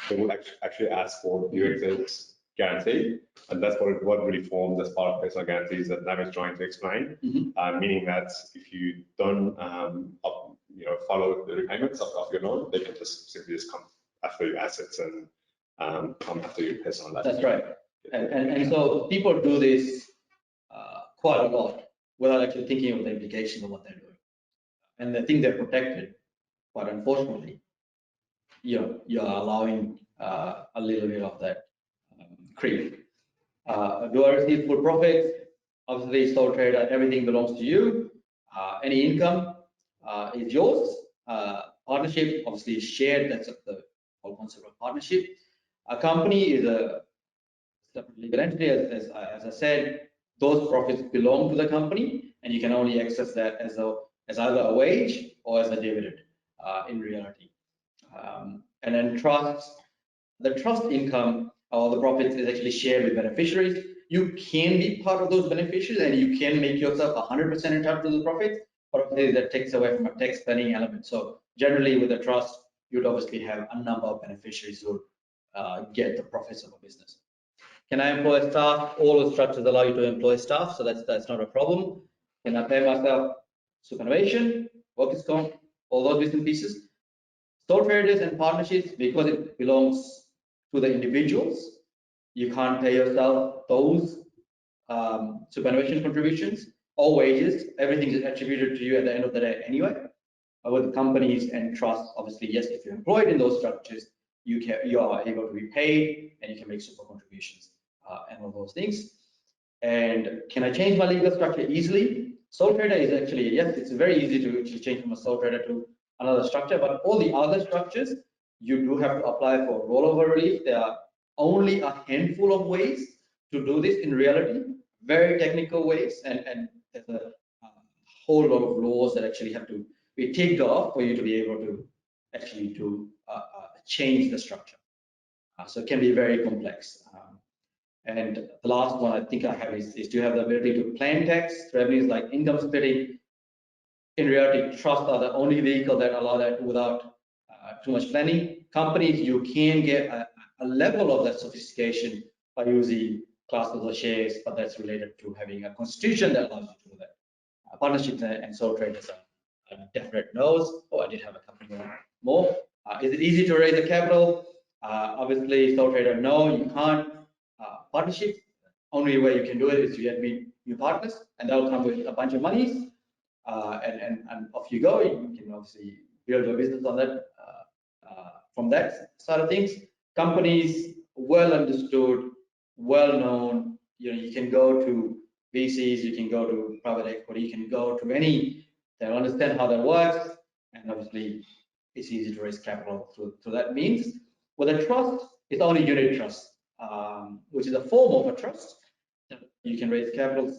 they will actually ask for director's guarantee, and that's what really forms as part of personal guarantees that Nav is trying to explain. Meaning that if you don't follow the repayments of your loan, they can simply come after your assets and come after your personal life. That's right. And so people do this quite a lot without actually thinking of the implications of what they're doing, and they think they're protected, but unfortunately, you're allowing a little bit of that creep. Do I receive full profits? Obviously, sole trader, everything belongs to you. Any income is yours. Partnership, obviously, is shared. That's the whole concept of partnership. A company is a separate legal entity, as I said. Those profits belong to the company, and you can only access that as either a wage or as a dividend in reality. And then trusts, the trust income or the profits is actually shared with beneficiaries. You can be part of those beneficiaries, and you can make yourself 100% entitled to the profits, but obviously that takes away from a tax planning element. So generally with a trust, you'd obviously have a number of beneficiaries who get the profits of a business. Can I employ staff? All the structures allow you to employ staff, so that's not a problem. Can I pay myself superannuation, workers' comp, all those bits and pieces? Sole traders and partnerships, because it belongs to the individuals, you can't pay yourself those superannuation contributions or wages. Everything is attributed to you at the end of the day anyway. With companies and trusts, obviously, yes, if you're employed in those structures, you are able to be paid and you can make super contributions and all those things. And can I change my legal structure easily? Sole trader is actually, yes, it's very easy to actually change from a sole trader to another structure, but all the other structures, you do have to apply for rollover relief. There are only a handful of ways to do this in reality, very technical ways, and there's a whole lot of laws that actually have to be ticked off for you to be able to actually change the structure. So it can be very complex. And the last one I think I have is to have the ability to plan tax revenues like income splitting. In reality, trusts are the only vehicle that allow that without too much planning. Companies, you can get a level of that sophistication by using classes of shares, but that's related to having a constitution that allows you to do that. Partnerships and sole traders are definite no's. Oh, I did have a couple more. Is it easy to raise the capital? Obviously, sole trader, no, you can't. Partnerships, only way you can do it is to get new partners, and that will come with a bunch of monies, and off you go. You can obviously build your business on that from that side of things. Companies, well understood, well known. You can go to VCs, you can go to private equity, you can go to any that understand how that works, and obviously it's easy to raise capital through that means. With a trust, it's only unit trust, which is a form of a trust. You can raise capital.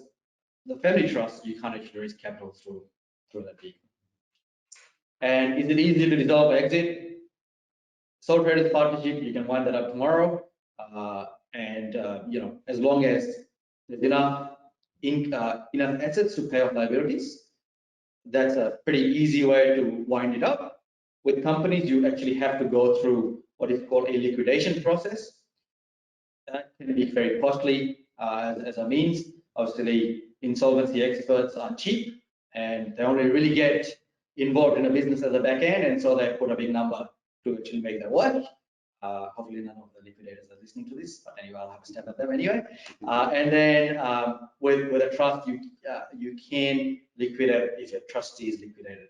The family trust, you can't actually raise capital through that vehicle. And is it easy to dissolve or exit? Sole traders partnership, you can wind that up tomorrow, and as long as there's enough assets to pay off liabilities, that's a pretty easy way to wind it up. With companies, you actually have to go through what is called a liquidation process. That can be very costly as a means. Obviously, insolvency experts are cheap and they only really get involved in a business at the back end, and so they put a big number to actually make that work. Hopefully none of the liquidators are listening to this, but anyway, I'll have a stab at them anyway. And then with a trust, you can liquidate if your trustee is liquidated,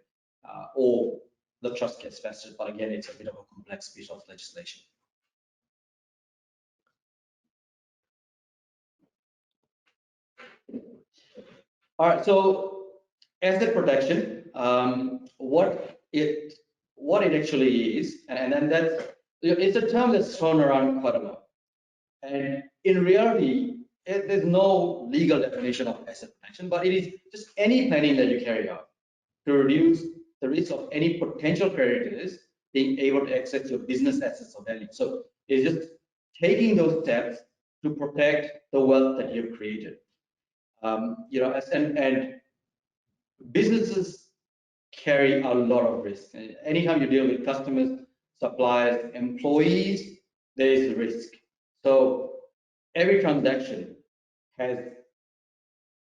or the trust gets vested, but again, it's a bit of a complex piece of legislation. All right, so asset protection, what it actually is, and then it's a term that's thrown around quite a lot. And in reality, there's no legal definition of asset protection, but it is just any planning that you carry out to reduce the risk of any potential creditors being able to access your business assets of value. So it's just taking those steps to protect the wealth that you've created. And businesses carry a lot of risk. Anytime you deal with customers, suppliers, employees, there is risk. So every transaction has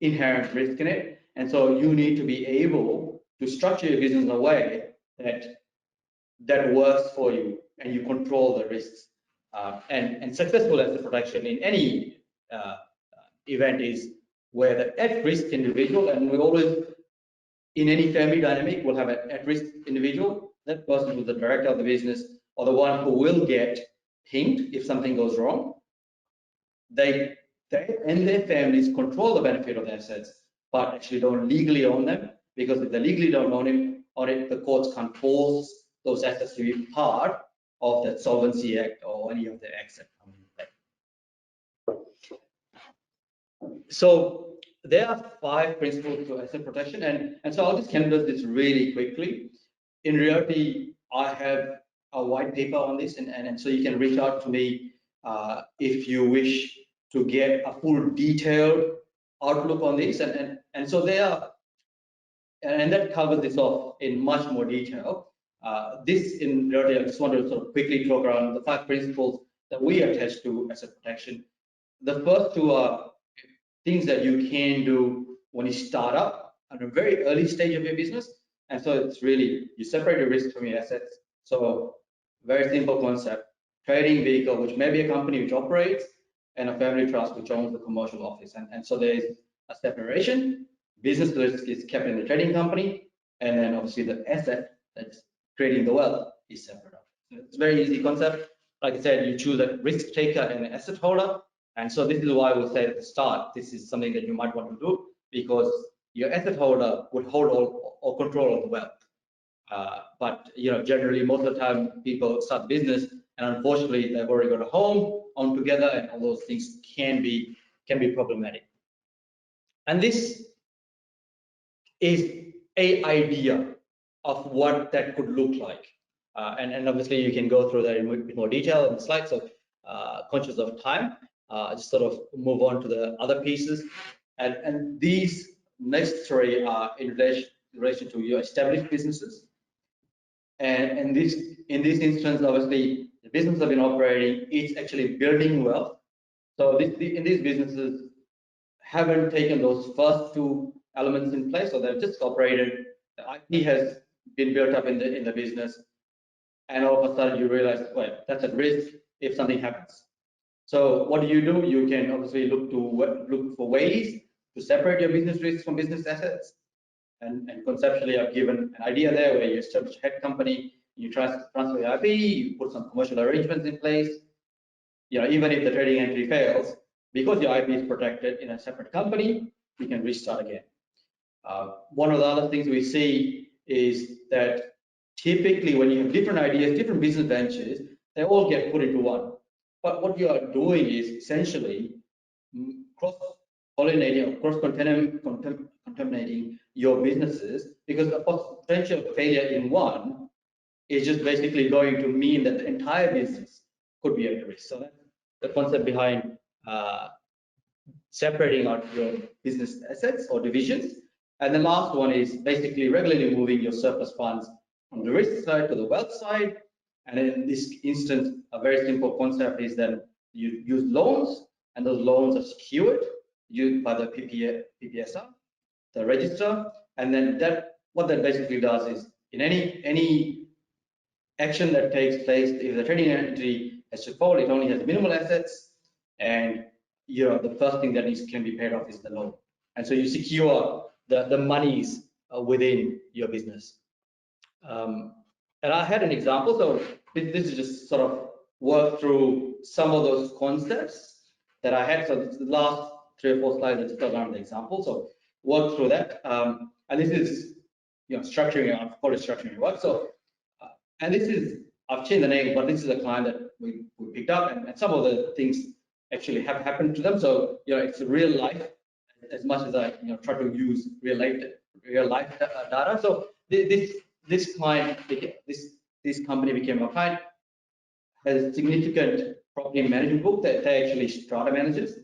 inherent risk in it, and so you need to be able to structure your business in a way that works for you and you control the risks. And successful asset protection in any event is where the at-risk individual, and we always, in any family dynamic, will have an at-risk individual, that person who's the director of the business or the one who will get pinged if something goes wrong. They and their families control the benefit of the assets, but actually don't legally own them, because if they legally don't own it, the courts can't force those assets to be part of that Solvency Act or any of the acts that come into play. So there are 5 principles to asset protection, and so I'll just canvas this really quickly. In reality, I have a white paper on this, and so you can reach out to me if you wish to get a full detailed outlook on this, and so they are, and that covers this off in much more detail. This in reality, I just want to sort of quickly talk around the 5 principles that we attach to asset protection. The first 2 are things that you can do when you start up at a very early stage of your business, and so it's really, you separate your risk from your assets. So very simple concept: trading vehicle, which may be a company which operates, and a family trust which owns the commercial office. And so there is a separation. Business risk is kept in the trading company, and then obviously the asset that's creating the wealth is separate. So it's a very easy concept. Like I said, you choose a risk taker and an asset holder. And so this is why we said at the start, this is something that you might want to do, because your asset holder would hold all or control all the wealth. But generally, most of the time, people start business, and unfortunately, they've already got a home on together, and all those things can be problematic. And this is an idea of what that could look like. And obviously, you can go through that in a bit more detail in the slides. So, conscious of time, just sort of move on to the other pieces. And these next three are in relation to your established businesses. And in this instance, obviously, the business have been operating, it's actually building wealth. So in these businesses haven't taken those first two elements in place, so they've just operated. The IP has been built up in the business, and all of a sudden you realize, well, that's at risk if something happens. So what do? You can obviously look for ways to separate your business risks from business assets. And conceptually, I've given an idea there where you establish a head company, you transfer your IP, you put some commercial arrangements in place. Even if the trading entry fails, because your IP is protected in a separate company, you can restart again. One of the other things we see is that typically when you have different ideas, different business ventures, they all get put into one. But what you are doing is essentially cross-pollinating or cross-contaminating your businesses, because the potential failure in one is just basically going to mean that the entire business could be at risk. So that's the concept behind separating out your business assets or divisions. And the last one is basically regularly moving your surplus funds from the risk side to the wealth side. And in this instance, a very simple concept is that you use loans, and those loans are secured by the PPSR, the register. And then what that basically does is, in any action that takes place, if the trading entity has to fall, it only has minimal assets, and the first thing that can be paid off is the loan. And so you secure the monies within your business. And I had an example, so this is just sort of work through some of those concepts that I had. So the last 3 or 4 slides are just around the example. So work through that. And this is structuring, I call it structuring your work. So and this is, I've changed the name, but this is a client that we picked up, and some of the things actually have happened to them. So it's real life as much as I try to use real life data. So this client, this company became a client, has a significant property management book that they actually strata managers.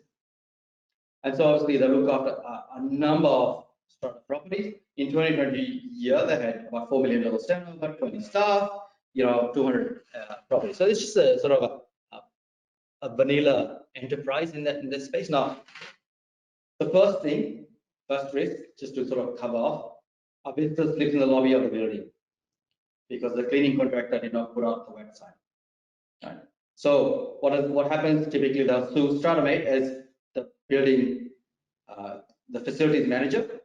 And so obviously they look after a number of strata properties. In 2020 year, they had about $4 million turnover, 20 staff, 200 properties. So it's just a sort of a vanilla enterprise in that space. Now, the first risk, just to sort of cover off, our business lives in the lobby of the building because the cleaning contractor did not put out the website. Right? So what happens typically? The StrataMate as the building, the facilities manager.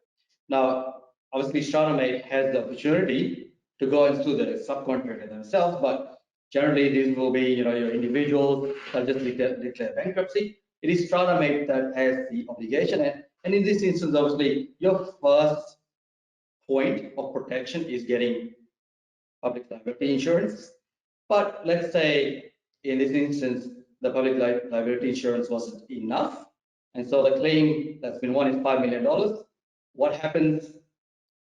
Now, obviously, StrataMate has the opportunity to go and sue the subcontractor themselves, but generally these will be your individuals that just declare bankruptcy. It is StrataMate that has the obligation, and in this instance, obviously, your first point of protection is getting public liability insurance. But let's say in this instance, the public liability insurance wasn't enough, and so the claim that's been won is $5 million. What happens?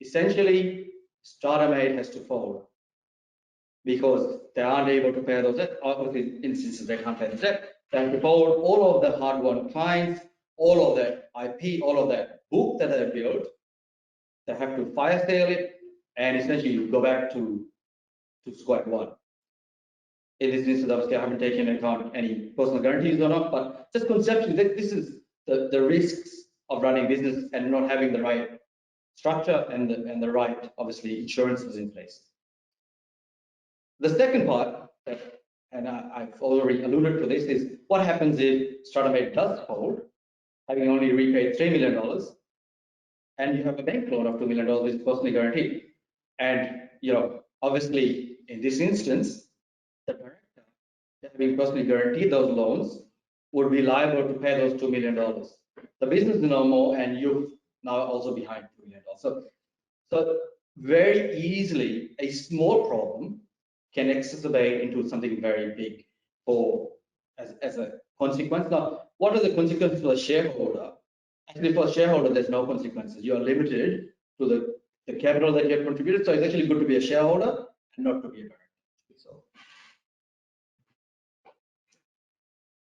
Essentially, StrataMate has to fold because they aren't able to pay those debt. Obviously, in instances they can't pay the debt. They have to fold all of the hard-won clients, all of that IP, all of that book that they built. They have to fire sale it, and essentially go back to square one. In this instance, obviously, I haven't taken into account any personal guarantees or not, but just conceptually, this is the risks of running business and not having the right structure and the right, obviously, insurances in place. The second part that and I've already alluded to this, is what happens if StrataMate does fold, having only repaid $3 million, and you have a bank loan of $2 million which is personally guaranteed. And obviously in this instance, the director having personally guaranteed those loans would be liable to pay those $2 million. The business is no more, and you're now also behind $2 million. So very easily, a small problem can exacerbate into something very big as a consequence. Now, what are the consequences for a shareholder? Actually, for a shareholder, there's no consequences. You are limited to the capital that you have contributed. So it's actually good to be a shareholder and not to be a director.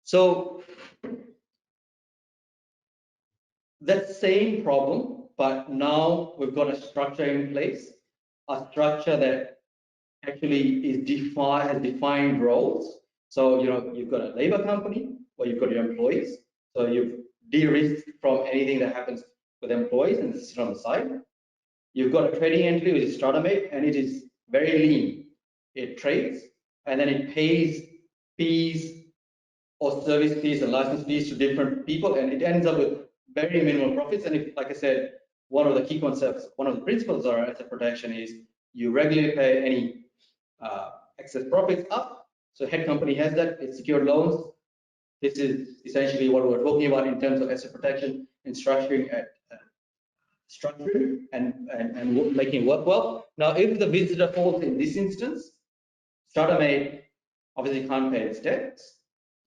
So that same problem, but now we've got a structure in place, a structure that actually has defined roles. So you've got a labor company where you've got your employees. So you've de-risked from anything that happens with employees, and this is on the side. You've got a trading entity which is StrataMate, and it is very lean. It trades and then it pays fees or service fees and license fees to different people, and it ends up with very minimal profits. And if, like I said, one of the key concepts, one of the principles of asset protection is you regularly pay any excess profits up. So head company has that, it's secured loans. This is essentially what we're talking about in terms of asset protection and structuring and making it work well. Now, if the visitor falls in this instance, StrataMate obviously can't pay its debts.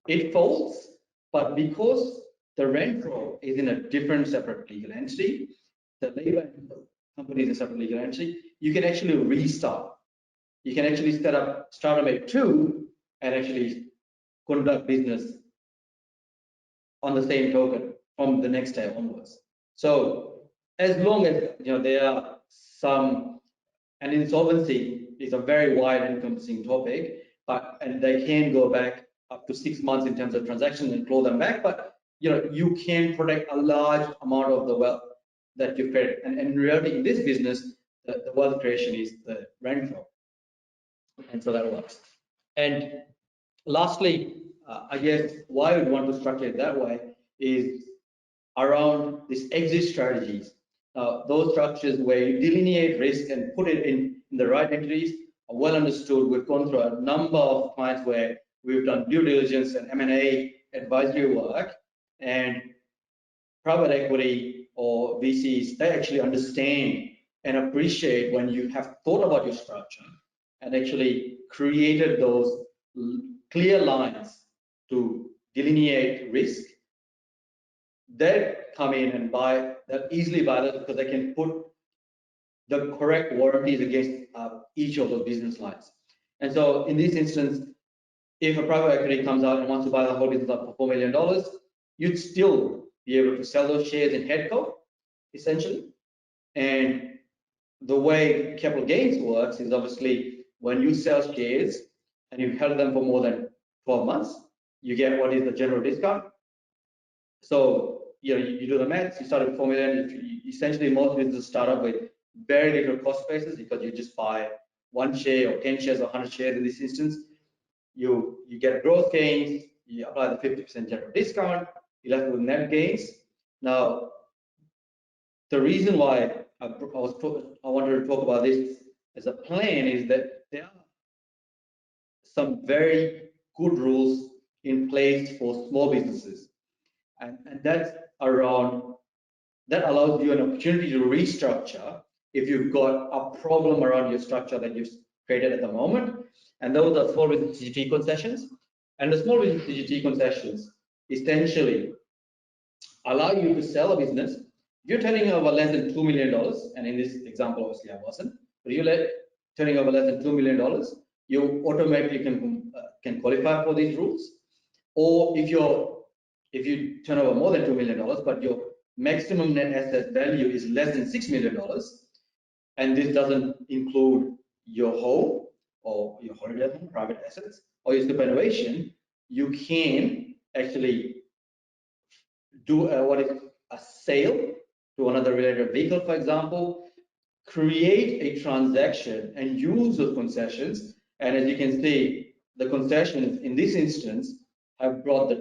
It folds, but because the rent roll is in a different separate legal entity, the labor company is a separate legal entity, you can actually restart. You can actually set up StrataMate 2 and actually conduct business on the same token from the next day onwards. So as long as there are some, and insolvency is a very wide encompassing topic, and they can go back up to 6 months in terms of transactions and claw them back, but you can protect a large amount of the wealth that you create. And in reality, in this business, the wealth creation is the rent roll, and so that works. And lastly, I guess why we'd want to structure it that way is around these exit strategies. Those structures where you delineate risk and put it in the right entities are well understood. We've gone through a number of clients where we've done due diligence and M&A advisory work, and private equity or VCs, they actually understand and appreciate when you have thought about your structure and actually created those clear lines to delineate risk. They come in and easily buy that because they can put the correct warranties against each of those business lines. And so in this instance, if a private equity comes out and wants to buy the whole business up for $4 million, you'd still be able to sell those shares in headco, essentially. And the way capital gains works is obviously when you sell shares and you've held them for more than 12 months, you get what is the general discount. So you do the maths, you start with $4 million. Essentially, most businesses start up with very little cost basis because you just buy 1 share or 10 shares or 100 shares in this instance. You get growth gains, you apply the 50% general discount, you're left with net gains. Now, the reason why I wanted to talk about this as a plan is that there are some very good rules in place for small businesses, and that's around, that allows you an opportunity to restructure if you've got a problem around your structure that you've created at the moment. And those are small business CGT concessions. And the small business CGT concessions essentially allow you to sell a business. If you're turning over less than $2 million, and in this example, obviously I wasn't, but you're turning over less than $2 million, you automatically can qualify for these rules. Or if you turn over more than $2 million, but your maximum net asset value is less than $6 million, and this doesn't include your home or your holiday home, private assets, or your superannuation, you can actually do what is a sale to another related vehicle, for example, create a transaction and use those concessions. And as you can see, the concessions in this instance have brought the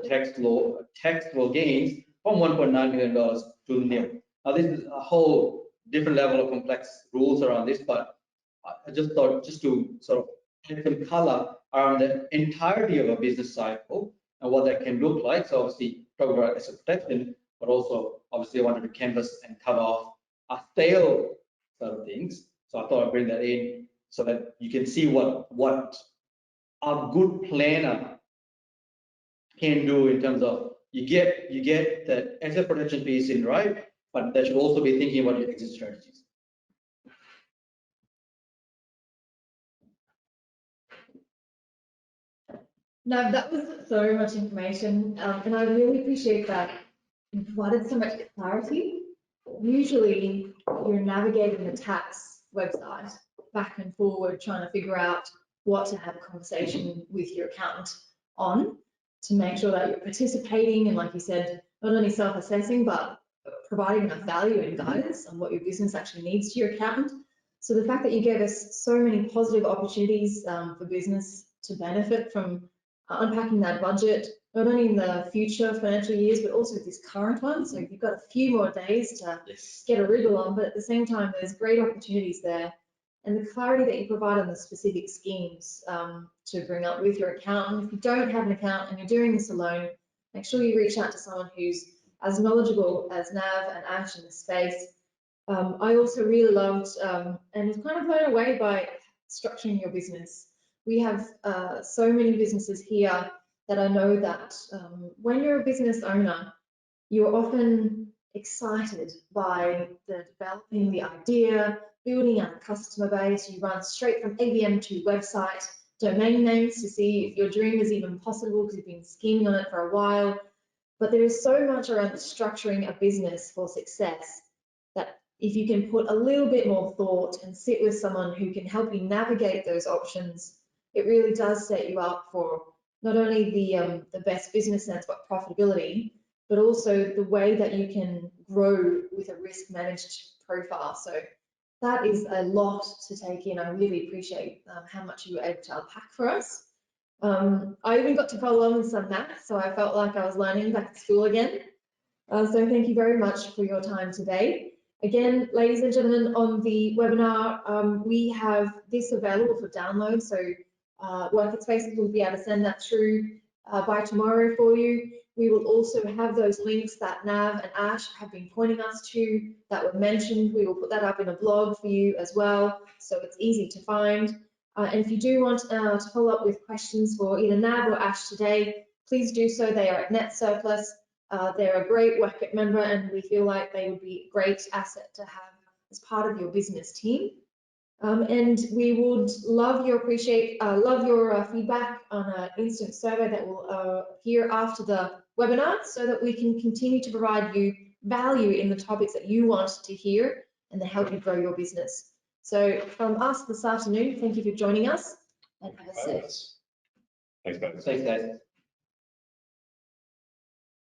taxable gains from $1.9 million to nil. Now, this is a whole different level of complex rules around this, but I just thought just to sort of get some color around the entirety of a business cycle and what that can look like. So obviously, talk about asset protection, but also obviously I wanted to canvas and cover off a sale sort of things. So I thought I'd bring that in so that you can see what a good planner can do in terms of you get the asset protection piece in right, but they should also be thinking about your exit strategies. Now, that was so much information, and I really appreciate that you provided so much clarity. Usually, you're navigating the tax website back and forward, trying to figure out what to have a conversation with your accountant on to make sure that you're participating and, like you said, not only self-assessing, but providing enough value and guidance on what your business actually needs to your accountant. So the fact that you gave us so many positive opportunities for business to benefit from unpacking that budget, not only in the future financial years, but also this current one. So you've got a few more days to get a wriggle on, but at the same time, there's great opportunities there. And the clarity that you provide on the specific schemes to bring up with your accountant. If you don't have an accountant and you're doing this alone, make sure you reach out to someone who's as knowledgeable as Nav and Ash in the space. I also really loved and was kind of blown away by structuring your business. We have so many businesses here that I know that when you're a business owner, you're often excited by the developing the idea, building up a customer base. You run straight from ABM to website, domain names to see if your dream is even possible because you've been scheming on it for a while. But there is so much around structuring a business for success that if you can put a little bit more thought and sit with someone who can help you navigate those options, it really does set you up for not only the best business sense, but profitability, but also the way that you can grow with a risk managed profile. So that is a lot to take in. I really appreciate how much you were able to unpack for us. I even got to follow on with some maths, so I felt like I was learning back at school again. So thank you very much for your time today. Again, ladies and gentlemen, on the webinar, we have this available for download. So Workit Spaces will be able to send that through by tomorrow for you. We will also have those links that Nav and Ash have been pointing us to that were mentioned. We will put that up in a blog for you as well, so it's easy to find. And if you do want to follow up with questions for either Nav or Ash today, please do so. They are at Netsurplus. They're a great Workit member, and we feel like they would be a great asset to have as part of your business team. And we would love your feedback on an instant survey that will appear after the webinar so that we can continue to provide you value in the topics that you want to hear and to help you grow your business. So from us this afternoon, thank you for joining us and have a safe. Thanks, guys. Thanks, guys.